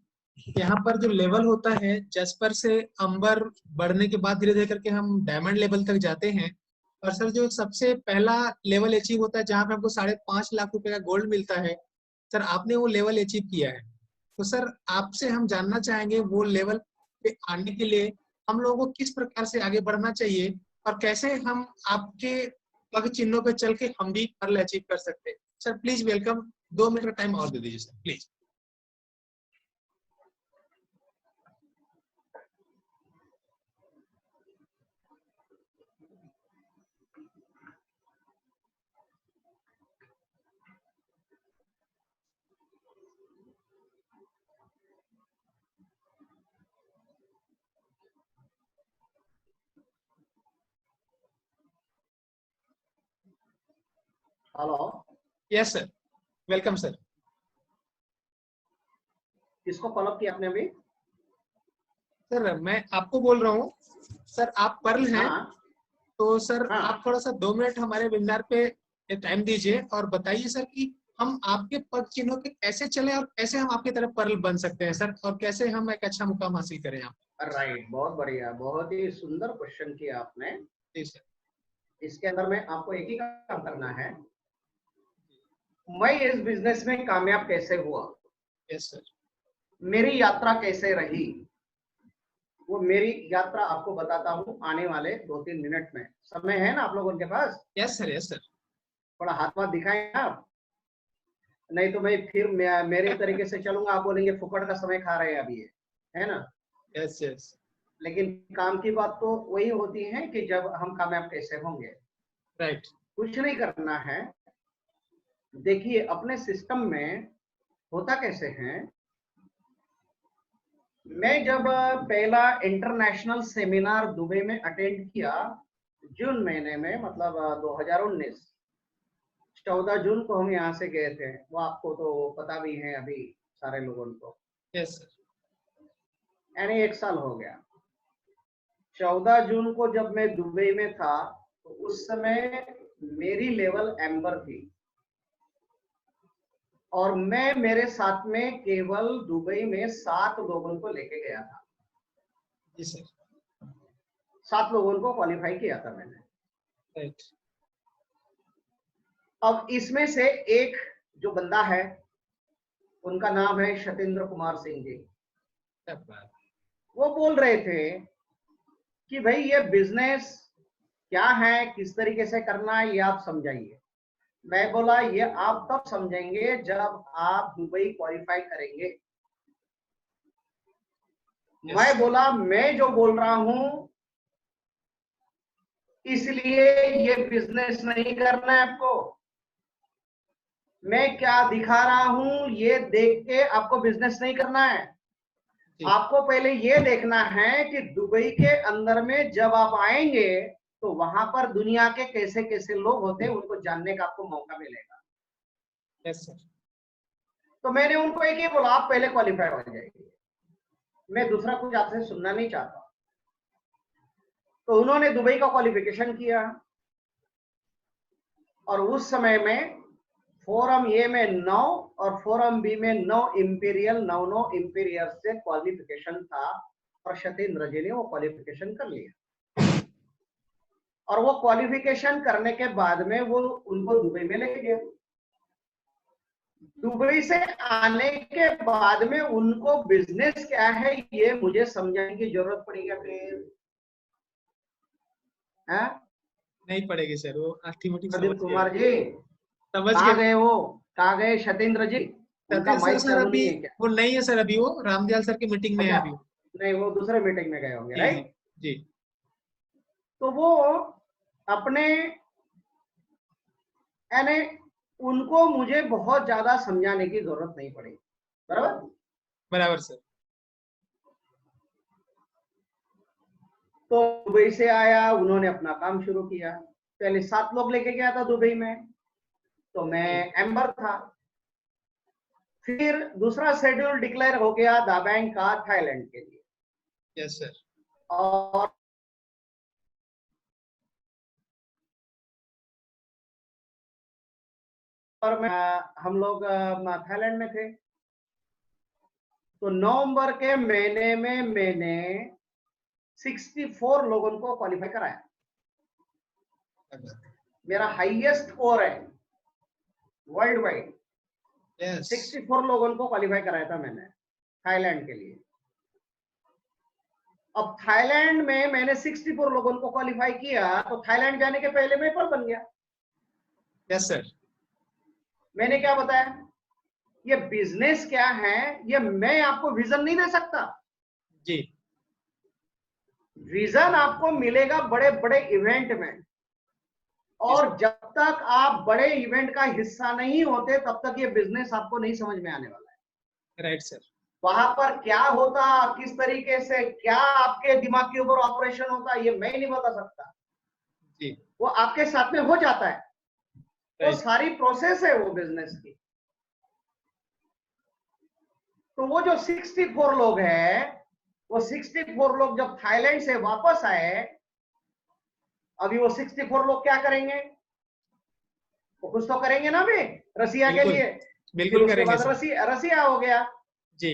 यहाँ पर जो लेवल होता है जस्पर से अंबर बढ़ने के बाद धीरे धीरे करके हम डायमंड लेवल तक जाते हैं। और सर जो सबसे पहला लेवल अचीव होता है जहाँ पे हमको 5.5 लाख रुपए का गोल्ड मिलता है, सर आपने वो लेवल अचीव किया है। तो सर आपसे हम जानना चाहेंगे वो लेवल पे आने के लिए हम लोगों को किस प्रकार से आगे बढ़ना चाहिए, और कैसे हम आपके पग चिन्हों पे चल के हम भी अर्ल अचीव कर सकते हैं। सर प्लीज वेलकम, 2 मिनट का टाइम और दे दीजिए sir please. Hello. Yes sir, welcome sir. किसको फॉलो किया आपने अभी? सर मैं आपको बोल रहा हूँ सर, आप पर्ल हैं। हाँ तो सर हाँ। आप थोड़ा सा 2 मिनट हमारे वेबिनार पे टाइम दीजिए और बताइए सर कि हम आपके पद चिन्हों पे कैसे चले और कैसे हम आपकी तरफ पर्ल बन सकते हैं सर, और कैसे हम एक अच्छा मुकाम हासिल करें यहाँ राइट, बहुत बढ़िया, बहुत ही सुंदर क्वेश्चन किया आपने। पे। जी सर। इसके अंदर में आपको एक ही काम करना है, मैं इस बिजनेस में कामयाब कैसे हुआ, यस सर। मेरी यात्रा कैसे रही, वो मेरी यात्रा आपको बताता हूँ आने वाले 2-3 मिनट में। समय है ना आप लोगों के पास? Yes sir, yes sir. थोड़ा हाथ वाथ दिखाएं आप, नहीं तो मैं फिर मेरे तरीके से चलूंगा, आप बोलेंगे फुकट का समय खा रहे हैं अभी ये, है ना? Yes yes. लेकिन काम की बात तो वही होती है कि जब हम कामयाब कैसे होंगे। राइट। कुछ नहीं करना है। देखिए अपने सिस्टम में होता कैसे है, मैं जब पहला इंटरनेशनल सेमिनार दुबई में अटेंड किया जून महीने में, मतलब 2019, 14 जून को हम यहाँ से गए थे, वो आपको तो पता भी है अभी सारे लोगों को। Yes sir. यानी 1 साल हो गया। 14 जून को जब मैं दुबई में था तो उस समय मेरी लेवल एम्बर थी और मैं मेरे साथ में केवल दुबई में 7 लोगों को लेके गया था। जी सर। 7 लोगों को क्वालिफाई किया था मैंने। राइट। अब इसमें से एक जो बंदा है उनका नाम है सतेंद्र कुमार सिंह जी। वो बोल रहे थे कि भाई ये बिजनेस क्या है, किस तरीके से करना है, ये आप समझाइए। मैं बोला ये आप तब समझेंगे जब आप दुबई क्वालिफाई करेंगे। Yes. मैं बोला मैं जो बोल रहा हूं इसलिए ये बिजनेस नहीं करना है आपको, मैं क्या दिखा रहा हूं ये देख के आपको बिजनेस नहीं करना है। आपको पहले ये देखना है कि दुबई के अंदर में जब आप आएंगे तो वहां पर दुनिया के कैसे कैसे लोग होते हैं उनको जानने का आपको मौका मिलेगा। Yes sir. तो मैंने उनको एक ही बोला, आप पहले क्वालिफाई हो जाएंगे, मैं दूसरा कुछ आपसे सुनना नहीं चाहता। तो उन्होंने दुबई का क्वालिफिकेशन किया और उस समय में फोरम ए में 9 और फोरम बी में 9 इंपीरियल, 9 इंपीरियल से क्वालिफिकेशन था और सतेंद्र जी ने वो क्वालिफिकेशन कर लिया। और वो क्वालिफिकेशन करने के बाद में वो उनको दुबई में लेके गया। दुबई से आने के बाद में उनको बिजनेस क्या है ये मुझे समझाने की जरूरत पड़ेगी फिर, है? नहीं पड़ेगी सर, वो ऑटोमेटिक प्रदीप समझ कुमार गए। जी समझ कहाँ गए। गए? वो कहाँ गए सतेंद्र जी? उनका सतीश सर, माइक सर चालू अभी नहीं है क्या? वो नहीं है सर, अभी वो रामदयाल सर की मीटिंग में है अच्छा, अभी। नहीं वो दूसरे मीटिंग में गए होंगे, जी जी राइट? जी। तो वो अपने यानी उनको मुझे बहुत ज्यादा समझाने की जरूरत नहीं पड़ी, बराबर? बराबर सर। तो दुबई से आया, उन्होंने अपना काम शुरू किया। पहले 7 लोग लेके गया था दुबई में, तो मैं एम्बर था। फिर दूसरा शेड्यूल डिक्लेयर हो गया दाबैंग का थाईलैंड के लिए। Yes sir. और हम लोग थाईलैंड में थे। तो नवंबर के महीने में मैंने 64 लोगों को क्वालिफाई कराया। मेरा हाईएस्ट स्कोर है वर्ल्ड वाइड। यस। 64 लोगों को क्वालिफाई कराया था मैंने थाईलैंड के लिए। अब थाईलैंड में मैंने 64 लोगों को क्वालिफाई किया, तो थाईलैंड जाने के पहले मैं पर बन गया। Yes sir. मैंने क्या बताया, ये बिजनेस क्या है, ये मैं आपको विजन नहीं दे सकता जी। विजन आपको मिलेगा बड़े बड़े इवेंट में, और जब तक आप बड़े इवेंट का हिस्सा नहीं होते तब तक ये बिजनेस आपको नहीं समझ में आने वाला है। Right sir. वहां पर क्या होता, किस तरीके से क्या आपके दिमाग के ऊपर ऑपरेशन होता, ये मैं नहीं बता सकता जी। वो आपके साथ में हो जाता है, वो राइट। सारी प्रोसेस है वो बिजनेस की। तो वो जो 64 लोग हैं, वो 64 लोग जब थाईलैंड से वापस आए, अभी वो 64 लोग क्या करेंगे, वो कुछ तो करेंगे ना अभी रसिया के बिल्कुल लिए। बिल्कुल फिर उसके करेंगे बाद सर। रसिया हो गया। जी।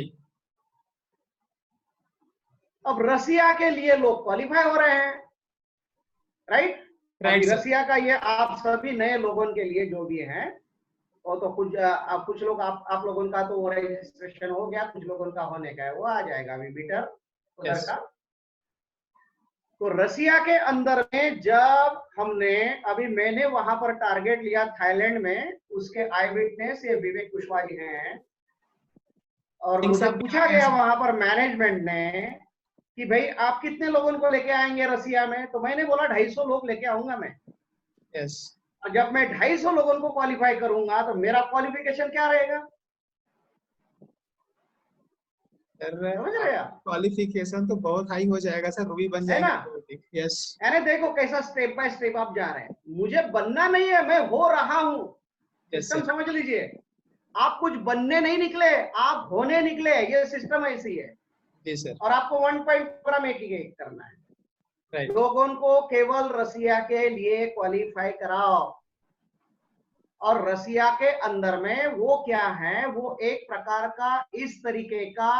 अब रसिया के लिए लोग क्वालिफाई हो रहे हैं, राइट। राइट अभी सर। रसिया का ये आप सभी नए लोगों के लिए जो भी हैं, वो तो कुछ लोग आप लोगों का तो रजिस्ट्रेशन हो गया, कुछ लोगों का होने का है, वो आ जाएगा अभी बीटर उधर यस। का। तो रसिया के अंदर में जब हमने, अभी मैंने वहां पर टारगेट लिया थाईलैंड में, उसके आई विटनेस ये विवेक कुशवाहा जी हैं, और सिंह मुझे साहब भी आ पूछा गए हैं गया सर। वहां पर मैनेजमेंट ने कि भाई आप कितने लोगों को लेके आएंगे रसिया में, तो मैंने बोला 250 लोग लेके आऊंगा मैं। यस और जब मैं 250 लोगों को क्वालिफाई करूंगा तो मेरा क्वालिफिकेशन क्या रहेगा, सर। समझ रहे आप, क्वालिफिकेशन तो बहुत हाई हो जाएगा सर, रूबी बन है ना। जाएंगे। यस। यानी देखो कैसा स्टेप बाय स्टेप आप जा रहे हैं, मुझे बनना नहीं है, मैं हो रहा हूं। Yes system sir. समझ लीजिए, आप कुछ बनने नहीं निकले, आप होने निकले, ये सिस्टम ऐसी है। जी सर। और आपको 1 पॉइंट प्रोग्राम एक करना है, राइट। लोगों को केवल रसिया के लिए क्वालिफाई कराओ, और रसिया के अंदर में वो क्या है, वो एक प्रकार का इस तरीके का,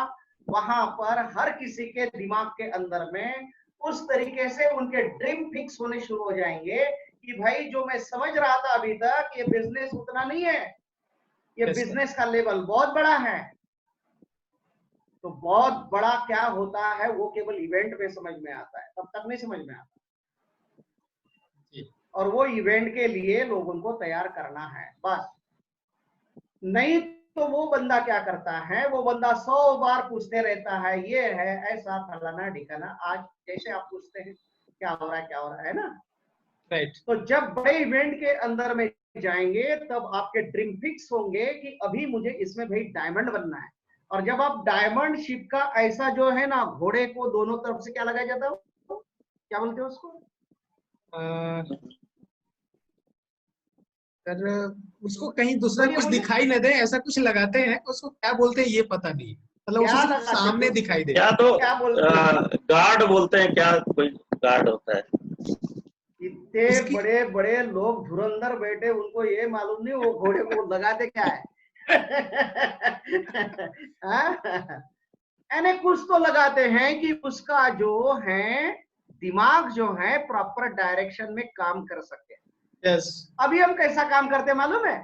वहां पर हर किसी के दिमाग के अंदर में उस तरीके से उनके ड्रीम फिक्स होने शुरू हो जाएंगे कि भाई जो मैं समझ रहा था अभी तक, ये बिजनेस उतना नहीं है, ये यस सर। बिजनेस का लेवल बहुत बड़ा है। तो बहुत बड़ा क्या होता है वो केवल इवेंट में समझ में आता है, तब तक नहीं समझ में आता। जी। और वो इवेंट के लिए लोगों को तैयार करना है बस। नहीं तो वो बंदा क्या करता है, वो बंदा 100 बार पूछते रहता है, ये है ऐसा फलाना ढिकाना, आज जैसे आप पूछते हैं क्या हो रहा है, क्या हो रहा है ना। राइट। तो जब बड़े इवेंट के अंदर में जाएंगे तब आपके ड्रीम फिक्स होंगे कि अभी मुझे इसमें भाई डायमंड बनना है। और जब आप डायमंड शिप का ऐसा जो है ना, घोड़े को दोनों तरफ से क्या लगाया जाता है, क्या बोलते हैं उसको, सर उसको कहीं दूसरा बोलिए कुछ बोलिए, दिखाई न दे ऐसा कुछ लगाते हैं, उसको क्या बोलते हैं ये पता नहीं, मतलब उसको क्या सिर्फ लगाते हैं सामने उसको, दिखाई दे। क्या तो क्या बोलते हैं उसको, गार्ड बोलते हैं, क्या कोई गार्ड होता है। इतने उसकी बड़े बड़े लोग धुरंधर बैठे, उनको ये मालूम नहीं वो घोड़े को लगाते क्या है। यानी कुछ तो लगाते हैं कि उसका जो है दिमाग जो है प्रॉपर डायरेक्शन में काम कर सके। यस। अभी हम कैसा काम करते हैं मालूम है,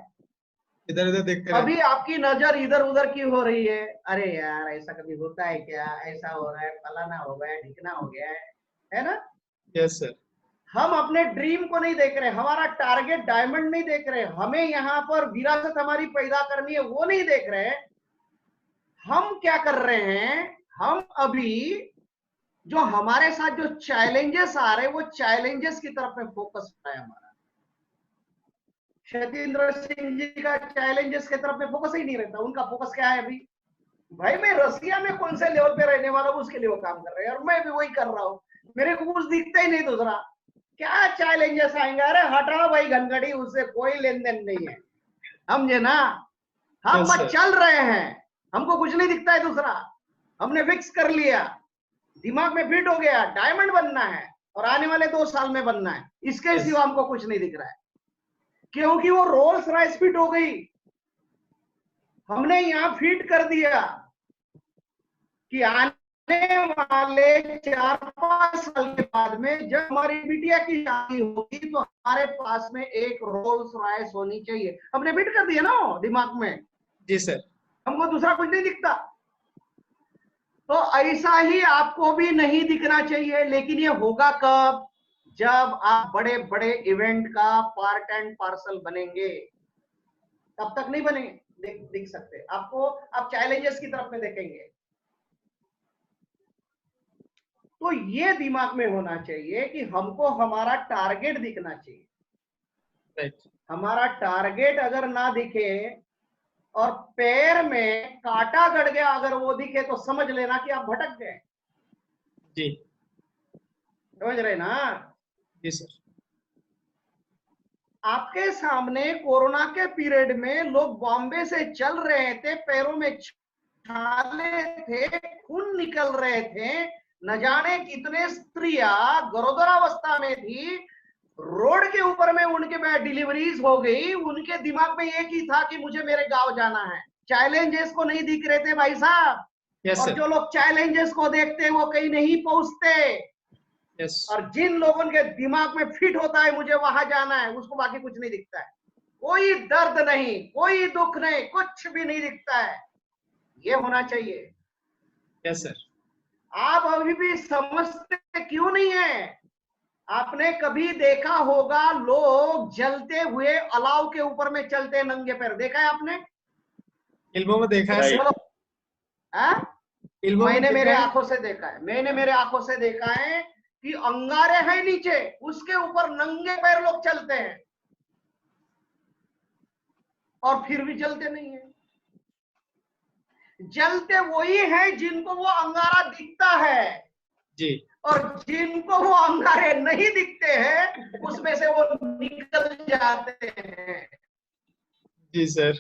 इधर उधर देखते अभी रहते। आपकी नजर इधर उधर की हो रही है, अरे यार ऐसा कभी होता है क्या, ऐसा हो रहा है, फलाना हो गया, ढिकना हो गया है ना। Yes sir. हम अपने ड्रीम को नहीं देख रहे, हमारा टारगेट डायमंड नहीं देख रहे, हमें यहाँ पर विरासत हमारी पैदा करनी है वो नहीं देख रहे। हम क्या कर रहे हैं, हम अभी जो हमारे साथ जो चैलेंजेस आ रहे हैं वो चैलेंजेस की तरफ में फोकस है हमारा। शतेंद्र सिंह जी का चैलेंजेस की तरफ में फोकस ही नहीं रहता, उनका फोकस क्या है अभी, भाई मैं रसिया में कौन से लेवल पे रहने वाला हूं उसके लिए वो काम कर रहे हैं, और मैं भी वही कर रहा हूं, मेरे को कुछ दिखता ही नहीं दूसरा। क्या चैलेंजेस आएंगे, अरे हटाओ भाई घनघड़ी, उससे कोई लेन देन नहीं है, समझे ना। हम यस सर। चल रहे हैं, हमको कुछ नहीं दिखता है दूसरा, हमने फिक्स कर लिया, दिमाग में फिट हो गया, डायमंड बनना है और आने वाले 2 साल में बनना है, इसके Yes. सिवा हमको कुछ नहीं दिख रहा है, क्योंकि वो रोल्स रॉयस फिट हो गई, हमने यहां फिट कर दिया कि आने वाले 4-5 साल के बाद में जब हमारी बिटिया की शादी होगी तो हमारे पास में एक रोल्स रॉयस होनी चाहिए, हमने फिट कर दिया ना दिमाग में, जी सर। हमको दूसरा कुछ नहीं दिखता। तो ऐसा ही आपको भी नहीं दिखना चाहिए, लेकिन ये होगा कब, जब आप बड़े बड़े इवेंट का पार्ट एंड पार्सल बनेंगे। तब तक नहीं बने दिख सकते आपको। आप चैलेंजेस की तरफ में देखेंगे। तो ये दिमाग में होना चाहिए कि हमको हमारा टारगेट दिखना चाहिए। राइट। हमारा टारगेट अगर ना दिखे और पैर में कांटा गड़ गया अगर वो दिखे तो समझ लेना कि आप भटक गए। जी समझ रहे ना? जी सर। आपके सामने कोरोना के पीरियड में लोग बॉम्बे से चल रहे थे, पैरों में छाले थे, खून निकल रहे थे, न जाने कितने स्त्रियां गर्भवती में थी, रोड के ऊपर में उनके डिलीवरीज हो गई। उनके दिमाग में एक ही था कि मुझे मेरे गांव जाना है। चैलेंजेस को नहीं दिख रहे थे भाई साहब। यस और सर। जो लोग चैलेंजेस को देखते हैं वो कहीं नहीं पहुंचते। यस। और जिन लोगों के दिमाग में फिट होता है मुझे वहां जाना है, उसको बाकी कुछ नहीं दिखता है। कोई दर्द नहीं, कोई दुख नहीं, कुछ भी नहीं दिखता है। ये होना चाहिए। Yes sir. आप अभी भी समझते क्यों नहीं है? आपने कभी देखा होगा लोग जलते हुए अलाव के ऊपर में चलते नंगे पैर, देखा है आपने? फिल्मों में देखा है Right. सर। मैंने मेरे आंखों से देखा है। मैंने मेरे आंखों से देखा है कि अंगारे हैं नीचे, उसके ऊपर नंगे पैर लोग चलते हैं और फिर भी जलते नहीं है। जलते वही है जिनको वो अंगारा दिखता है जी। और जिनको वो अंगारे नहीं दिखते हैं उसमें से वो निकल जाते हैं। जी सर।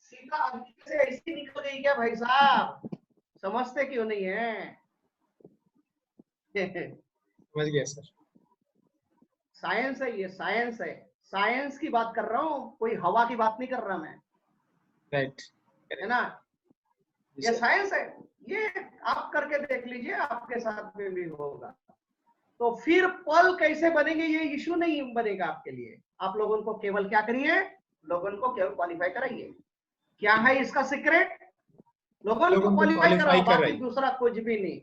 सीधा अंदर से ऐसी निकल गई क्या भाई साहब? समझते क्यों नहीं है? समझ गया सर। साइंस है, ये साइंस है। साइंस की बात कर रहा हूं, कोई हवा की बात नहीं कर रहा मैं। राइट। है ना? ये साइंस है। ये आप करके देख लीजिए, आपके साथ में भी होगा। तो फिर पल कैसे बनेंगे ये इशू नहीं बनेगा आपके लिए। आप लोगों को केवल क्या करिए, लोगों को केवल क्वालिफाई कराइए। क्या है इसका सीक्रेट? लोगों को क्वालिफाई कराओ, बाकी दूसरा कुछ भी नहीं।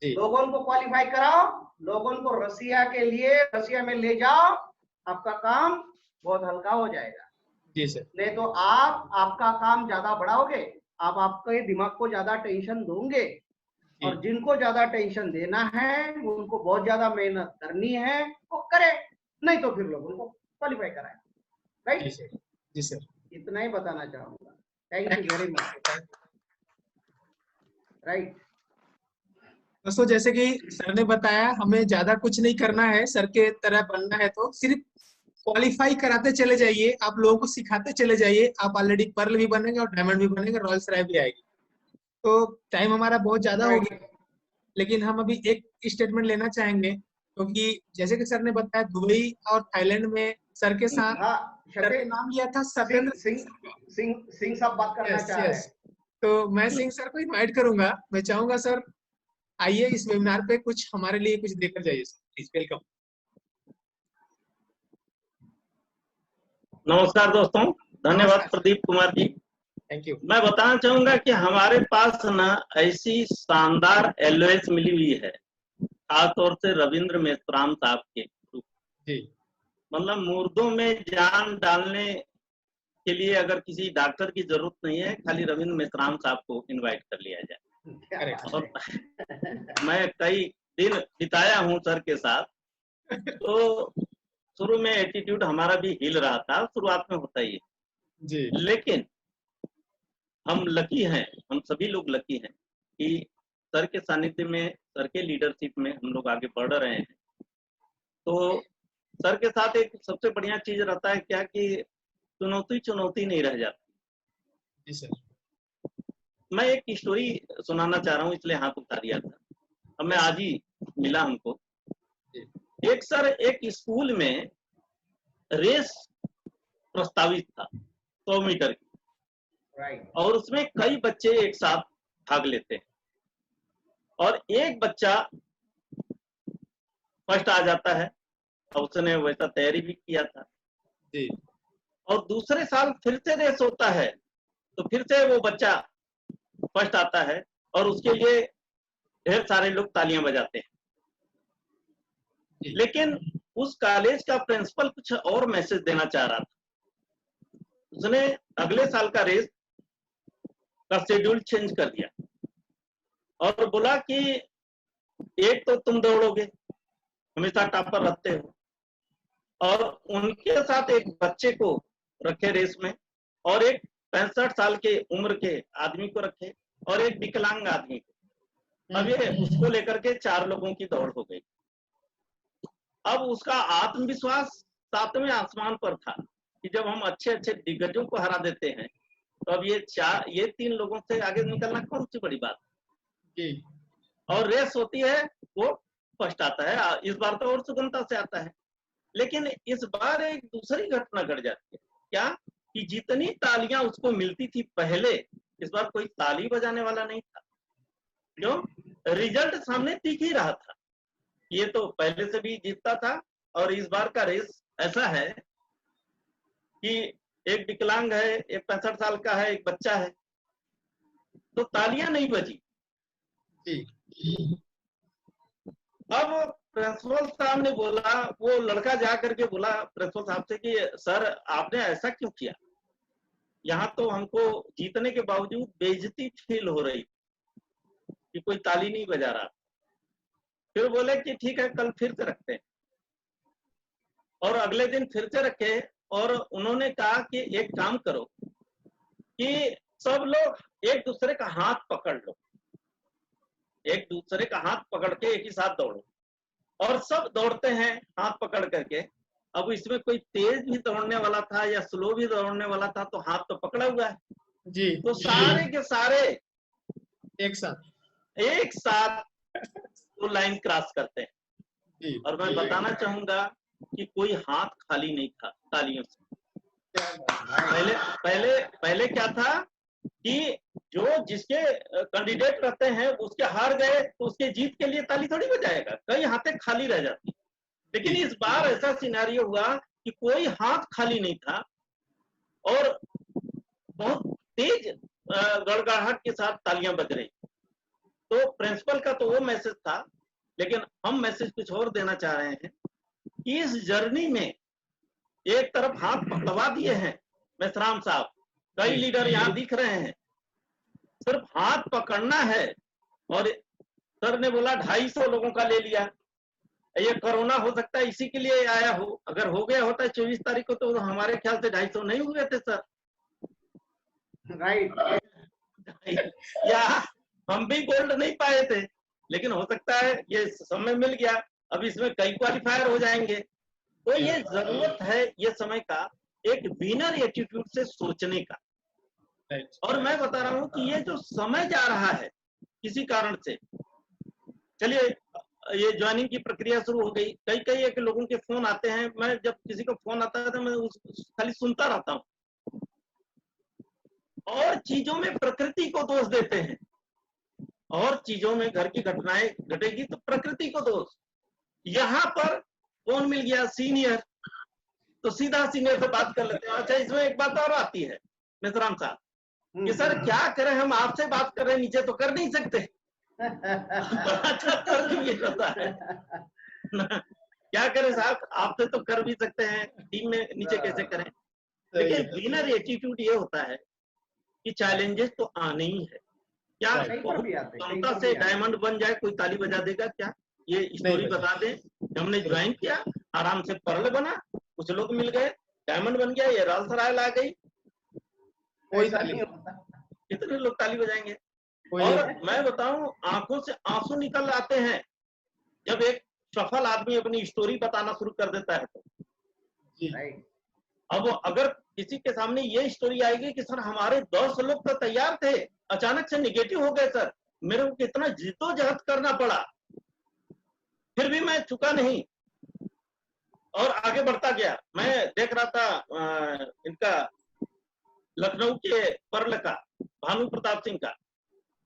लोगों को क्वालिफाई कराओ, लोगों को रसिया के लिए रसिया में ले जाओ, आपका काम बहुत हल्का हो जाएगा। जी सर। नहीं तो आप आपका काम ज्यादा बढ़ाओगे, आप आपके दिमाग को ज्यादा टेंशन दोगे। और जिनको ज्यादा टेंशन देना है, उनको बहुत ज्यादा मेहनत करनी है, वो करे। नहीं तो फिर लोगों को क्वालिफाई कराए। राइट? जी सर। जी सर। इतना ही बताना चाहूंगा। Thank you very much. Right. दोस्तों, जैसे कि सर ने बताया, हमें ज्यादा कुछ नहीं करना है, सर के तरह बनना है तो सिर्फ क्वालिफाई कराते चले जाइए, आप लोगों को सिखाते चले जाइए। आप ऑलरेडी पर्ल भी बनेंगे और डायमंड भी बनेंगे, रॉयल सराय भी आएगी। तो टाइम हमारा बहुत ज्यादा हो गया, लेकिन हम अभी एक स्टेटमेंट लेना चाहेंगे, क्योंकि जैसे कि सर ने बताया दुबई और थाईलैंड में सर के साथ सर का नाम लिया था सत्येंद्र सिंह साहब बात करना चाह रहे हैं। तो मैं सिंह सर को इनवाइट करूंगा। मैं चाहूंगा सर आइए इस वेबिनार पे कुछ हमारे लिए कुछ देकर जाइए सर, प्लीज वेलकम। नमस्कार दोस्तों, धन्यवाद प्रदीप कुमार जी। Thank you. मैं बताना चाहूंगा कि हमारे पास ना ऐसी शानदार एलओएस मिली हुई है, खासतौर से रविंद्र मेश्राम साहब के। जी। मतलब मुर्दों में जान डालने के लिए अगर किसी डॉक्टर की जरूरत नहीं है, खाली रविंद्र मेश्राम साहब को इनवाइट कर लिया जाए। और मैं कई दिन बिताया हूं सर के साथ, तो शुरू में एटीट्यूड हमारा भी हिल रहा था, शुरुआत में होता ही है जी। लेकिन हम लकी हैं, हम सभी लोग लकी हैं कि सर के सानिध्य में, सर के लीडरशिप में हम लोग आगे बढ़ रहे हैं। तो सर के साथ एक सबसे बढ़िया चीज रहता है क्या कि चुनौती नहीं रह जाती। जी सर। मैं एक स्टोरी सुनाना चाह रहा हूँ, इसलिए हाथ उठा दिया था। अब मैं आज ही मिला हमको। एक सर एक स्कूल में रेस प्रस्तावित था 100 मीटर की, और उसमें कई बच्चे एक साथ भाग लेते हैं और एक बच्चा फर्स्ट आ जाता है और उसने वैसा तैयारी भी किया था जी। और दूसरे साल फिर से रेस होता है तो फिर से वो बच्चा फर्स्ट आता है और उसके लिए ढेर सारे लोग तालियां बजाते हैं। लेकिन उस कॉलेज का प्रिंसिपल कुछ और मैसेज देना चाह रहा था। उसने अगले साल का रेस का शेड्यूल चेंज कर दिया और बोला कि एक तो तुम दौड़ोगे, हमेशा टॉपर रहते हो, और उनके साथ एक बच्चे को रखे रेस में, और एक 65 साल के उम्र के आदमी को रखे, और एक विकलांग आदमी को। अब ये उसको लेकर के 4 लोगों की दौड़ हो गई। अब उसका आत्मविश्वास 7वें आसमान पर था कि जब हम अच्छे अच्छे दिग्गजों को हरा देते हैं तो अब ये 3 लोगों से आगे निकलना कौन सी बड़ी बात जी। और रेस होती है वो फर्स्ट आता है, इस बार तो और सुगमता से आता है। लेकिन इस बार एक दूसरी घटना घट जाती है, क्या कि जितनी तालियां उसको मिलती थी पहले, इस बार कोई ताली बजाने वाला नहीं था। क्यों? रिजल्ट सामने दिख ही रहा था, ये तो पहले से भी जीतता था। और इस बार का रेस ऐसा है कि एक विकलांग है, एक 65 साल का है, एक बच्चा है, तो तालियां नहीं बजी। अब प्रिंसिपल साहब ने बोला, वो लड़का जा करके बोला प्रिंसिपल साहब से कि सर आपने ऐसा क्यों किया, यहाँ तो हमको जीतने के बावजूद बेइज्जती फील हो रही कि कोई ताली नहीं बजा रहा। फिर बोले कि ठीक है कल फिर से रखते हैं, और अगले दिन फिर से रखे, और उन्होंने कहा कि एक काम करो कि सब लोग एक दूसरे का हाथ पकड़ लो, एक दूसरे का हाथ पकड़ के एक ही साथ दौड़ो, और सब दौड़ते हैं हाथ पकड़ करके। अब इसमें कोई तेज भी दौड़ने वाला था या स्लो भी दौड़ने वाला था, तो हाथ तो पकड़ा हुआ है जी। तो सारे के सारे एक साथ वो लाइन क्रॉस करते हैं जी। और मैं बताना चाहूंगा कि कोई हाथ खाली नहीं था तालियों से। पहले क्या था कि जो जिसके कैंडिडेट रहते हैं उसके हार गए तो उसके जीत के लिए ताली थोड़ी बजाएगा, कई हाथें खाली रह जाती। लेकिन इस बार ऐसा सिनेरियो हुआ कि कोई हाथ खाली नहीं था और बहुत तेज गड़गड़ाहट के साथ तालियां बज रही। तो प्रिंसिपल का तो वो मैसेज था, लेकिन हम मैसेज कुछ और देना चाह रहे हैं कि इस जर्नी में एक तरफ हाथ पकड़वा दिए हैं मेसराम साहब, कई लीडर यहाँ दिख रहे हैं, सिर्फ हाथ पकड़ना है। और सर ने बोला 250 लोगों का ले लिया, ये कोरोना हो सकता है इसी के लिए आया हो, अगर हो गया होता 24 तारीख को तो हमारे ख्याल से 250 नहीं हुए थे सर। राइट। या हम भी गोल्ड नहीं पाए थे, लेकिन हो सकता है ये समय मिल गया, अब इसमें कई क्वालिफायर हो जाएंगे। तो ये जरूरत है ये समय का एक विनर एटीट्यूड से सोचने का। और मैं बता रहा हूं कि ये जो समय जा रहा है किसी कारण से, चलिए ये ज्वाइनिंग की प्रक्रिया शुरू हो गई, कई एक लोगों के फोन आते हैं, मैं जब किसी को फोन आता है तो मैं खाली सुनता रहता हूँ, और चीजों में प्रकृति को दोष देते हैं, और चीजों में घर की घटनाएं घटेगी तो प्रकृति को दोष। यहाँ पर फोन मिल गया सीनियर, तो सीधा सीनियर से बात कर लेते हैं। अच्छा इसमें एक बात और आती है मेसराम साहब कि सर क्या करें, हम आपसे बात कर रहे हैं, नीचे तो कर नहीं सकते। ये होता है क्या करें साहब, आपसे तो कर भी सकते हैं, टीम में नीचे कैसे करें। लेकिन विनर एटीट्यूड ये होता है कि चैलेंजेस तो आने ही है। क्या क्षमता से डायमंड बन जाए, कोई ताली बजा देगा क्या? ये स्टोरी बता दें, हमने ज्वाइन किया, आराम से पर्ल बना, कुछ लोग मिल गए, डायमंड बन गया, ये राल सराय ला गई, कोई ताली कितने लोग ताली बजाएंगे? और मैं बताऊं आंखों से आंसू निकल आते हैं जब एक सफल आदमी अपनी स्टोरी बताना शुरू कर देता है तो। अब अगर किसी के सामने ये स्टोरी आएगी कि सर हमारे 10 लोग तो तैयार थे, अचानक से निगेटिव हो गए सर, मेरे को कितना जिद्दोजहद करना पड़ा, फिर भी मैं चुका नहीं और आगे बढ़ता गया। मैं देख रहा था इनका लखनऊ के पर्ल का, भानु प्रताप सिंह का,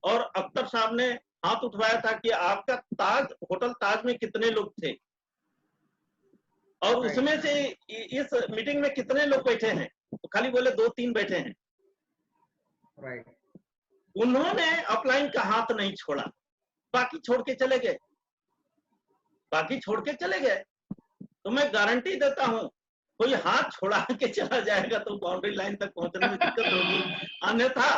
और अख्तर साहब ने हाथ उठवाया था कि आपका ताज होटल ताज में कितने लोग थे और उसमें से इस मीटिंग में कितने लोग बैठे हैं, तो खाली बोले 2-3 बैठे हैं। उन्होंने अपलाइन का हाथ नहीं छोड़ा, बाकी छोड़ के चले गए, तो मैं गारंटी देता हूं कोई हाथ छोड़ा के चला जाएगा तो बाउंड्री लाइन तक पहुंचने में दिक्कत होगी, अन्यथा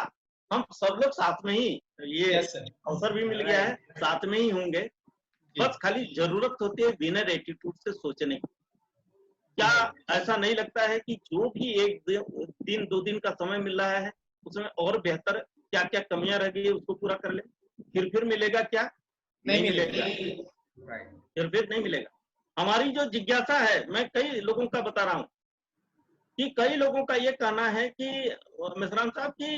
हम सब लोग साथ में ही, ये अवसर भी मिल गया है, साथ में ही होंगे। बस खाली जरूरत होती है विनर एटीट्यूड से सोचने की। क्या ऐसा नहीं लगता है कि जो भी एक दिन 2 दिन का समय मिल रहा है उसमें और बेहतर क्या क्या कमियां रह गई उसको पूरा कर ले, फिर मिलेगा क्या? नहीं मिलेगा, फिर नहीं मिलेगा। हमारी जो जिज्ञासा है, मैं कई लोगों का बता रहा हूँ कि कई लोगों का ये कहना है कि मिश्राम साहब की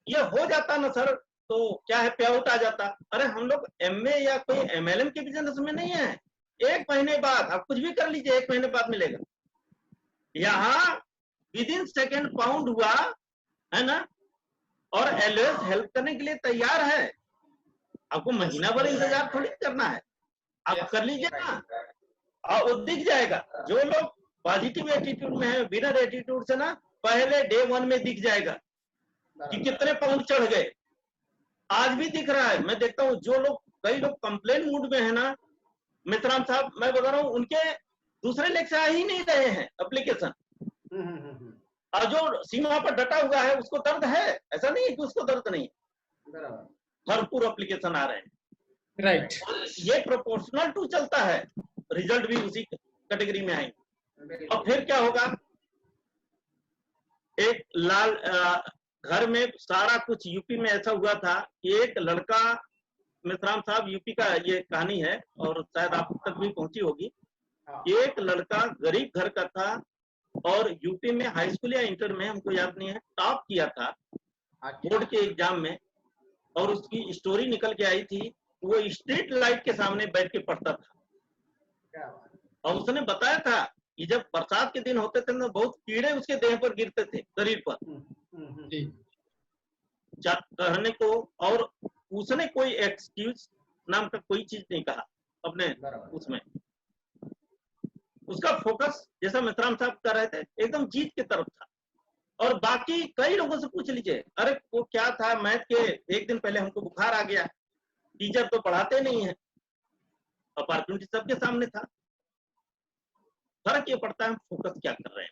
ये हो जाता ना सर तो क्या है, पे आउट आ जाता। अरे हम लोग एमए या कोई एमएलएम के बिजनेस में नहीं है, 1 महीने बाद आप कुछ भी कर लीजिए, 1 महीने बाद मिलेगा। यहाँ विदिन सेकेंड पाउंड हुआ है ना, और एलओएस हेल्प करने के लिए तैयार है। आपको महीना भर इंतजार थोड़ी करना है, आप कर लीजिए ना, और वो दिख जाएगा। जो लोग पॉजिटिव एटीट्यूड में है, विनर एटीट्यूड से ना, पहले डे 1 में दिख जाएगा कि कितने पाउंड चढ़ गए। आज भी दिख रहा है, मैं देखता हूँ जो लोग, कई लोग कंप्लेन मूड में है ना मित्राम साहब, मैं बता रहा हूँ उनके दूसरे लेग से आ ही नहीं रहे हैं एप्लीकेशन, और जो सीमा पर डटा हुआ है उसको दर्द है, ऐसा नहीं है कि उसको दर्द नहीं, भरपूर एप्लीकेशन आ रहे हैं। राइट, ये प्रोपोर्शनल टू चलता है, रिजल्ट भी उसी कैटेगरी में आएंगे। और फिर क्या होगा, एक लाल घर में सारा कुछ यूपी में ऐसा हुआ था कि एक लड़का, मिश्राम साहब यूपी का ये कहानी है और शायद आप तक भी पहुंची होगी। एक लड़का गरीब घर का था और यूपी में हाई स्कूल या इंटर में, हमको याद नहीं है, टॉप किया था बोर्ड के एग्जाम में, और उसकी स्टोरी निकल के आई थी, वो स्ट्रीट लाइट के सामने बैठ के पढ़ता था। और उसने बताया था कि जब बरसात के दिन होते थे ना, बहुत कीड़े उसके देह पर गिरते थे, शरीर पर कहने को, और उसने कोई एक्सक्यूज नाम का कोई चीज नहीं कहा अपने उसमें। उसका फोकस, जैसा मित्राम साहब कर रहे थे, एकदम जीत की तरफ था। और बाकी कई लोगों से पूछ लीजिए, अरे वो क्या था, मैथ के 1 दिन पहले हमको बुखार आ गया, टीचर तो पढ़ाते नहीं है, अपॉर्चुनिटी सबके सामने था। फर्क ये पड़ता है हम फोकस क्या कर रहे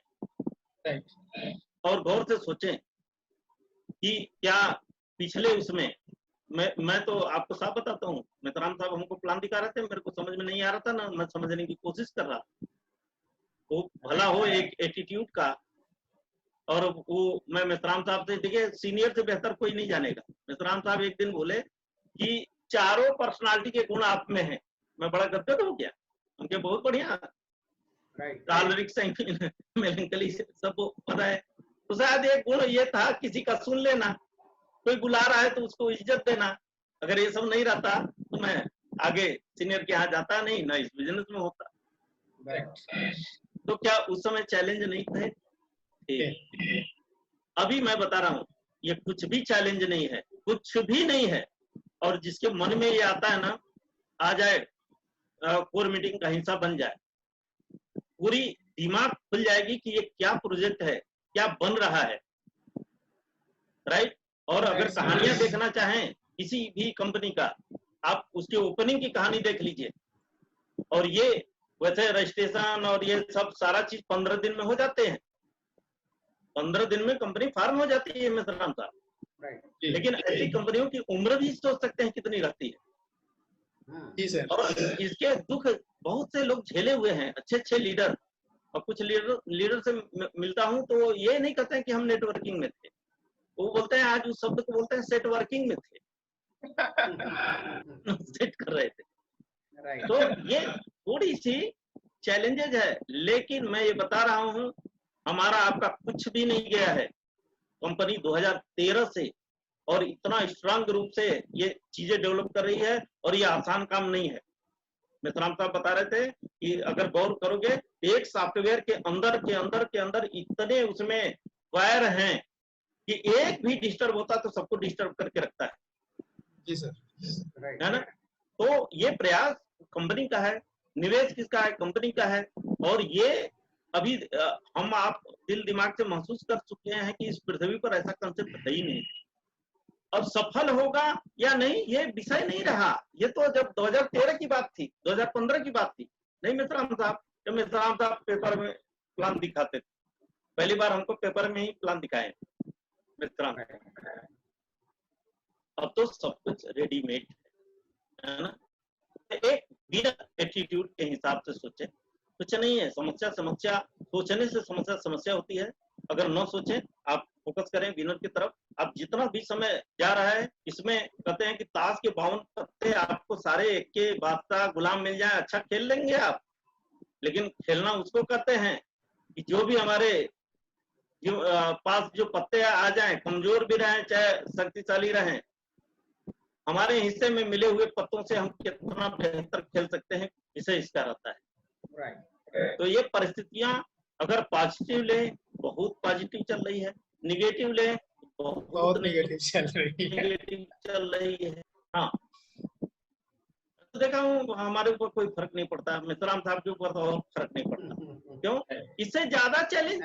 हैं। और गौर से सोचें कि क्या पिछले उसमें, मैं तो आपको साफ बताता हूँ, मित्राम साहब हमको प्लान दिखा रहे थे, मेरे को समझ में नहीं आ रहा था ना, मैं समझने की कोशिश कर रहा था। वो भला हो एक एटीट्यूड का, और वो मैं मित्राम साहब से, देखिए सीनियर से बेहतर कोई नहीं जानेगा। मित्राम साहब एक दिन बोले कि चारों पर्सनालिटी के गुण आप में हैं। मैं बड़ा गदगद हो गया, उनके बहुत बढ़िया, मेलंकली सबको पता है। तो शायद एक गुण ये था, किसी का सुन लेना, कोई बुला रहा है तो उसको इज्जत देना। अगर ये सब नहीं रहता तो मैं आगे सीनियर के यहाँ जाता नहीं, ना इस बिजनेस में होता। तो क्या उस समय चैलेंज नहीं थे? अभी मैं बता रहा हूँ, ये कुछ भी चैलेंज नहीं है, कुछ भी नहीं है। और जिसके मन में ये आता है ना, आ जाए, कोर मीटिंग का हिस्सा बन जाए, पूरी दिमाग खुल जाएगी कि ये क्या प्रोजेक्ट है, क्या बन रहा है, राइट। और अगर कहानियां देखना चाहें किसी भी कंपनी का, आप उसके ओपनिंग की कहानी देख लीजिए। और ये वैसे रजिस्ट्रेशन और ये सब सारा चीज 15 दिन में हो जाते हैं, 15 दिन में कंपनी फार्म हो जाती है मिश्राम साहब। लेकिन ऐसी कंपनियों की उम्र भी सोच सकते हैं कितनी रहती है। और इसके दुख बहुत से लोग झेले हुए हैं, अच्छे लीडर। और कुछ लीडर से मिलता हूं तो ये नहीं कहते हैं कि हम नेटवर्किंग में थे, वो बोलते हैं, आज उस शब्द को बोलते हैं, सेट वर्किंग में थे। सेट कर रहे थे। तो ये थोड़ी सी चैलेंजेज है, लेकिन मैं ये बता रहा हूं, हमारा आपका कुछ भी नहीं गया है। कंपनी 2013 से और इतना स्ट्रांग रूप से ये चीजें डेवलप कर रही है, और ये आसान काम नहीं है। मित्राम साहब बता रहे थे कि अगर गौर करोगे, एक सॉफ्टवेयर के अंदर इतने उसमें वायर हैं कि एक भी डिस्टर्ब होता तो सबको डिस्टर्ब करके रखता है। जी सर, है ना। तो ये प्रयास कंपनी का है, निवेश किसका है, कंपनी का है। और ये अभी हम आप दिल दिमाग से महसूस कर चुके हैं कि इस पृथ्वी पर ऐसा कंसेप्ट है ही नहीं। अब सफल होगा या नहीं ये विषय नहीं रहा, ये तो जब 2013 की बात थी, 2015 की बात थी। नहीं मिश्राम साहब, जब मिश्राम साहब पेपर में प्लान दिखाते थे। पहली बार हमको पेपर में ही प्लान दिखाए मित्रा में। अब तो सब कुछ रेडीमेड है ना। एक बिना एटीट्यूड के हिसाब से सोचे, कुछ नहीं है। समस्या सोचने से समस्या होती है। अगर न सोचे, आप फोकस करें विनर की तरफ। आप जितना भी समय जा रहा है, इसमें कहते हैं कि ताश के 52 पत्ते आपको सारे एक के बादशाह गुलाम मिल जाए, अच्छा खेल लेंगे आप। लेकिन खेलना उसको कहते हैं कि जो भी हमारे पास जो पत्ते आ जाएं, कमजोर भी रहें चाहे शक्तिशाली रहें, हमारे हिस्से में मिले हुए पत्तों से हम कितना बेहतर खेल सकते हैं, इसे इसका रहता है। तो ये परिस्थितियां अगर पॉजिटिव ले, बहुत पॉजिटिव चल रही है, निगेटिव ले, बहुत नेगेटिव चल रही है। हाँ, तो देखा हूँ हमारे ऊपर कोई फर्क नहीं पड़ता, मिश्राम साहब के ऊपर तो और फर्क नहीं पड़ता। क्यों? इससे ज्यादा चैलेंज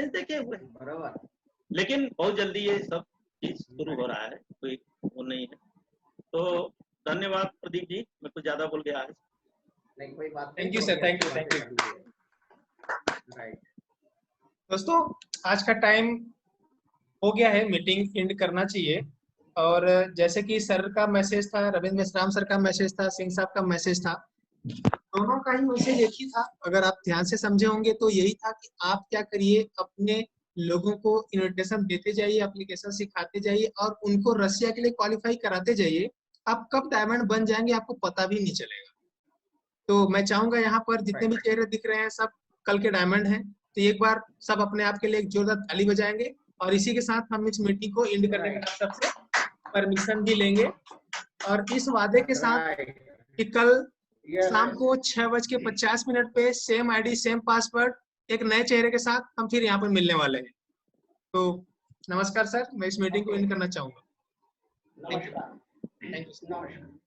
देखे हुए, बराबर। लेकिन बहुत जल्दी ये सब चीज शुरू हो रहा है, कोई वो नहीं है। तो धन्यवाद प्रदीप जी, मैं कुछ ज्यादा बोल गया आज। नहीं, कोई बात नहीं। Thank you sir, thank you. Right दोस्तों, आज का टाइम हो गया है, मीटिंग एंड करना चाहिए। और जैसे कि सर का मैसेज था, रविंद्र मिश्राम सर का मैसेज था, सिंह साहब का मैसेज था, दोनों का ही मैसेज एक ही था। अगर आप ध्यान से समझे होंगे तो यही था कि आप क्या करिए, अपने लोगों को इन्विटेशन देते जाइए, एप्लीकेशन सिखाते जाइए और उनको रसिया के लिए क्वालिफाई कराते जाइए। आप कब डायमंड बन जाएंगे आपको पता भी नहीं चलेगा। तो मैं चाहूंगा यहाँ पर जितने भी चेहरे दिख रहे हैं सब कल के डायमंड हैं। तो एक बार सब अपने आप के लिए एक जोरदार ताली बजाएंगे और इसी के साथ हम इस मीटिंग को एंड करने के सबसे परमिशन भी लेंगे। और इस वादे के साथ कि कल शाम को 6:50 पे सेम आईडी सेम पासवर्ड एक नए चेहरे के साथ हम फिर यहाँ पर मिलने वाले हैं। तो नमस्कार सर, मैं इस मीटिंग को एंड करना चाहूंगा। Thank you. नमस्कार।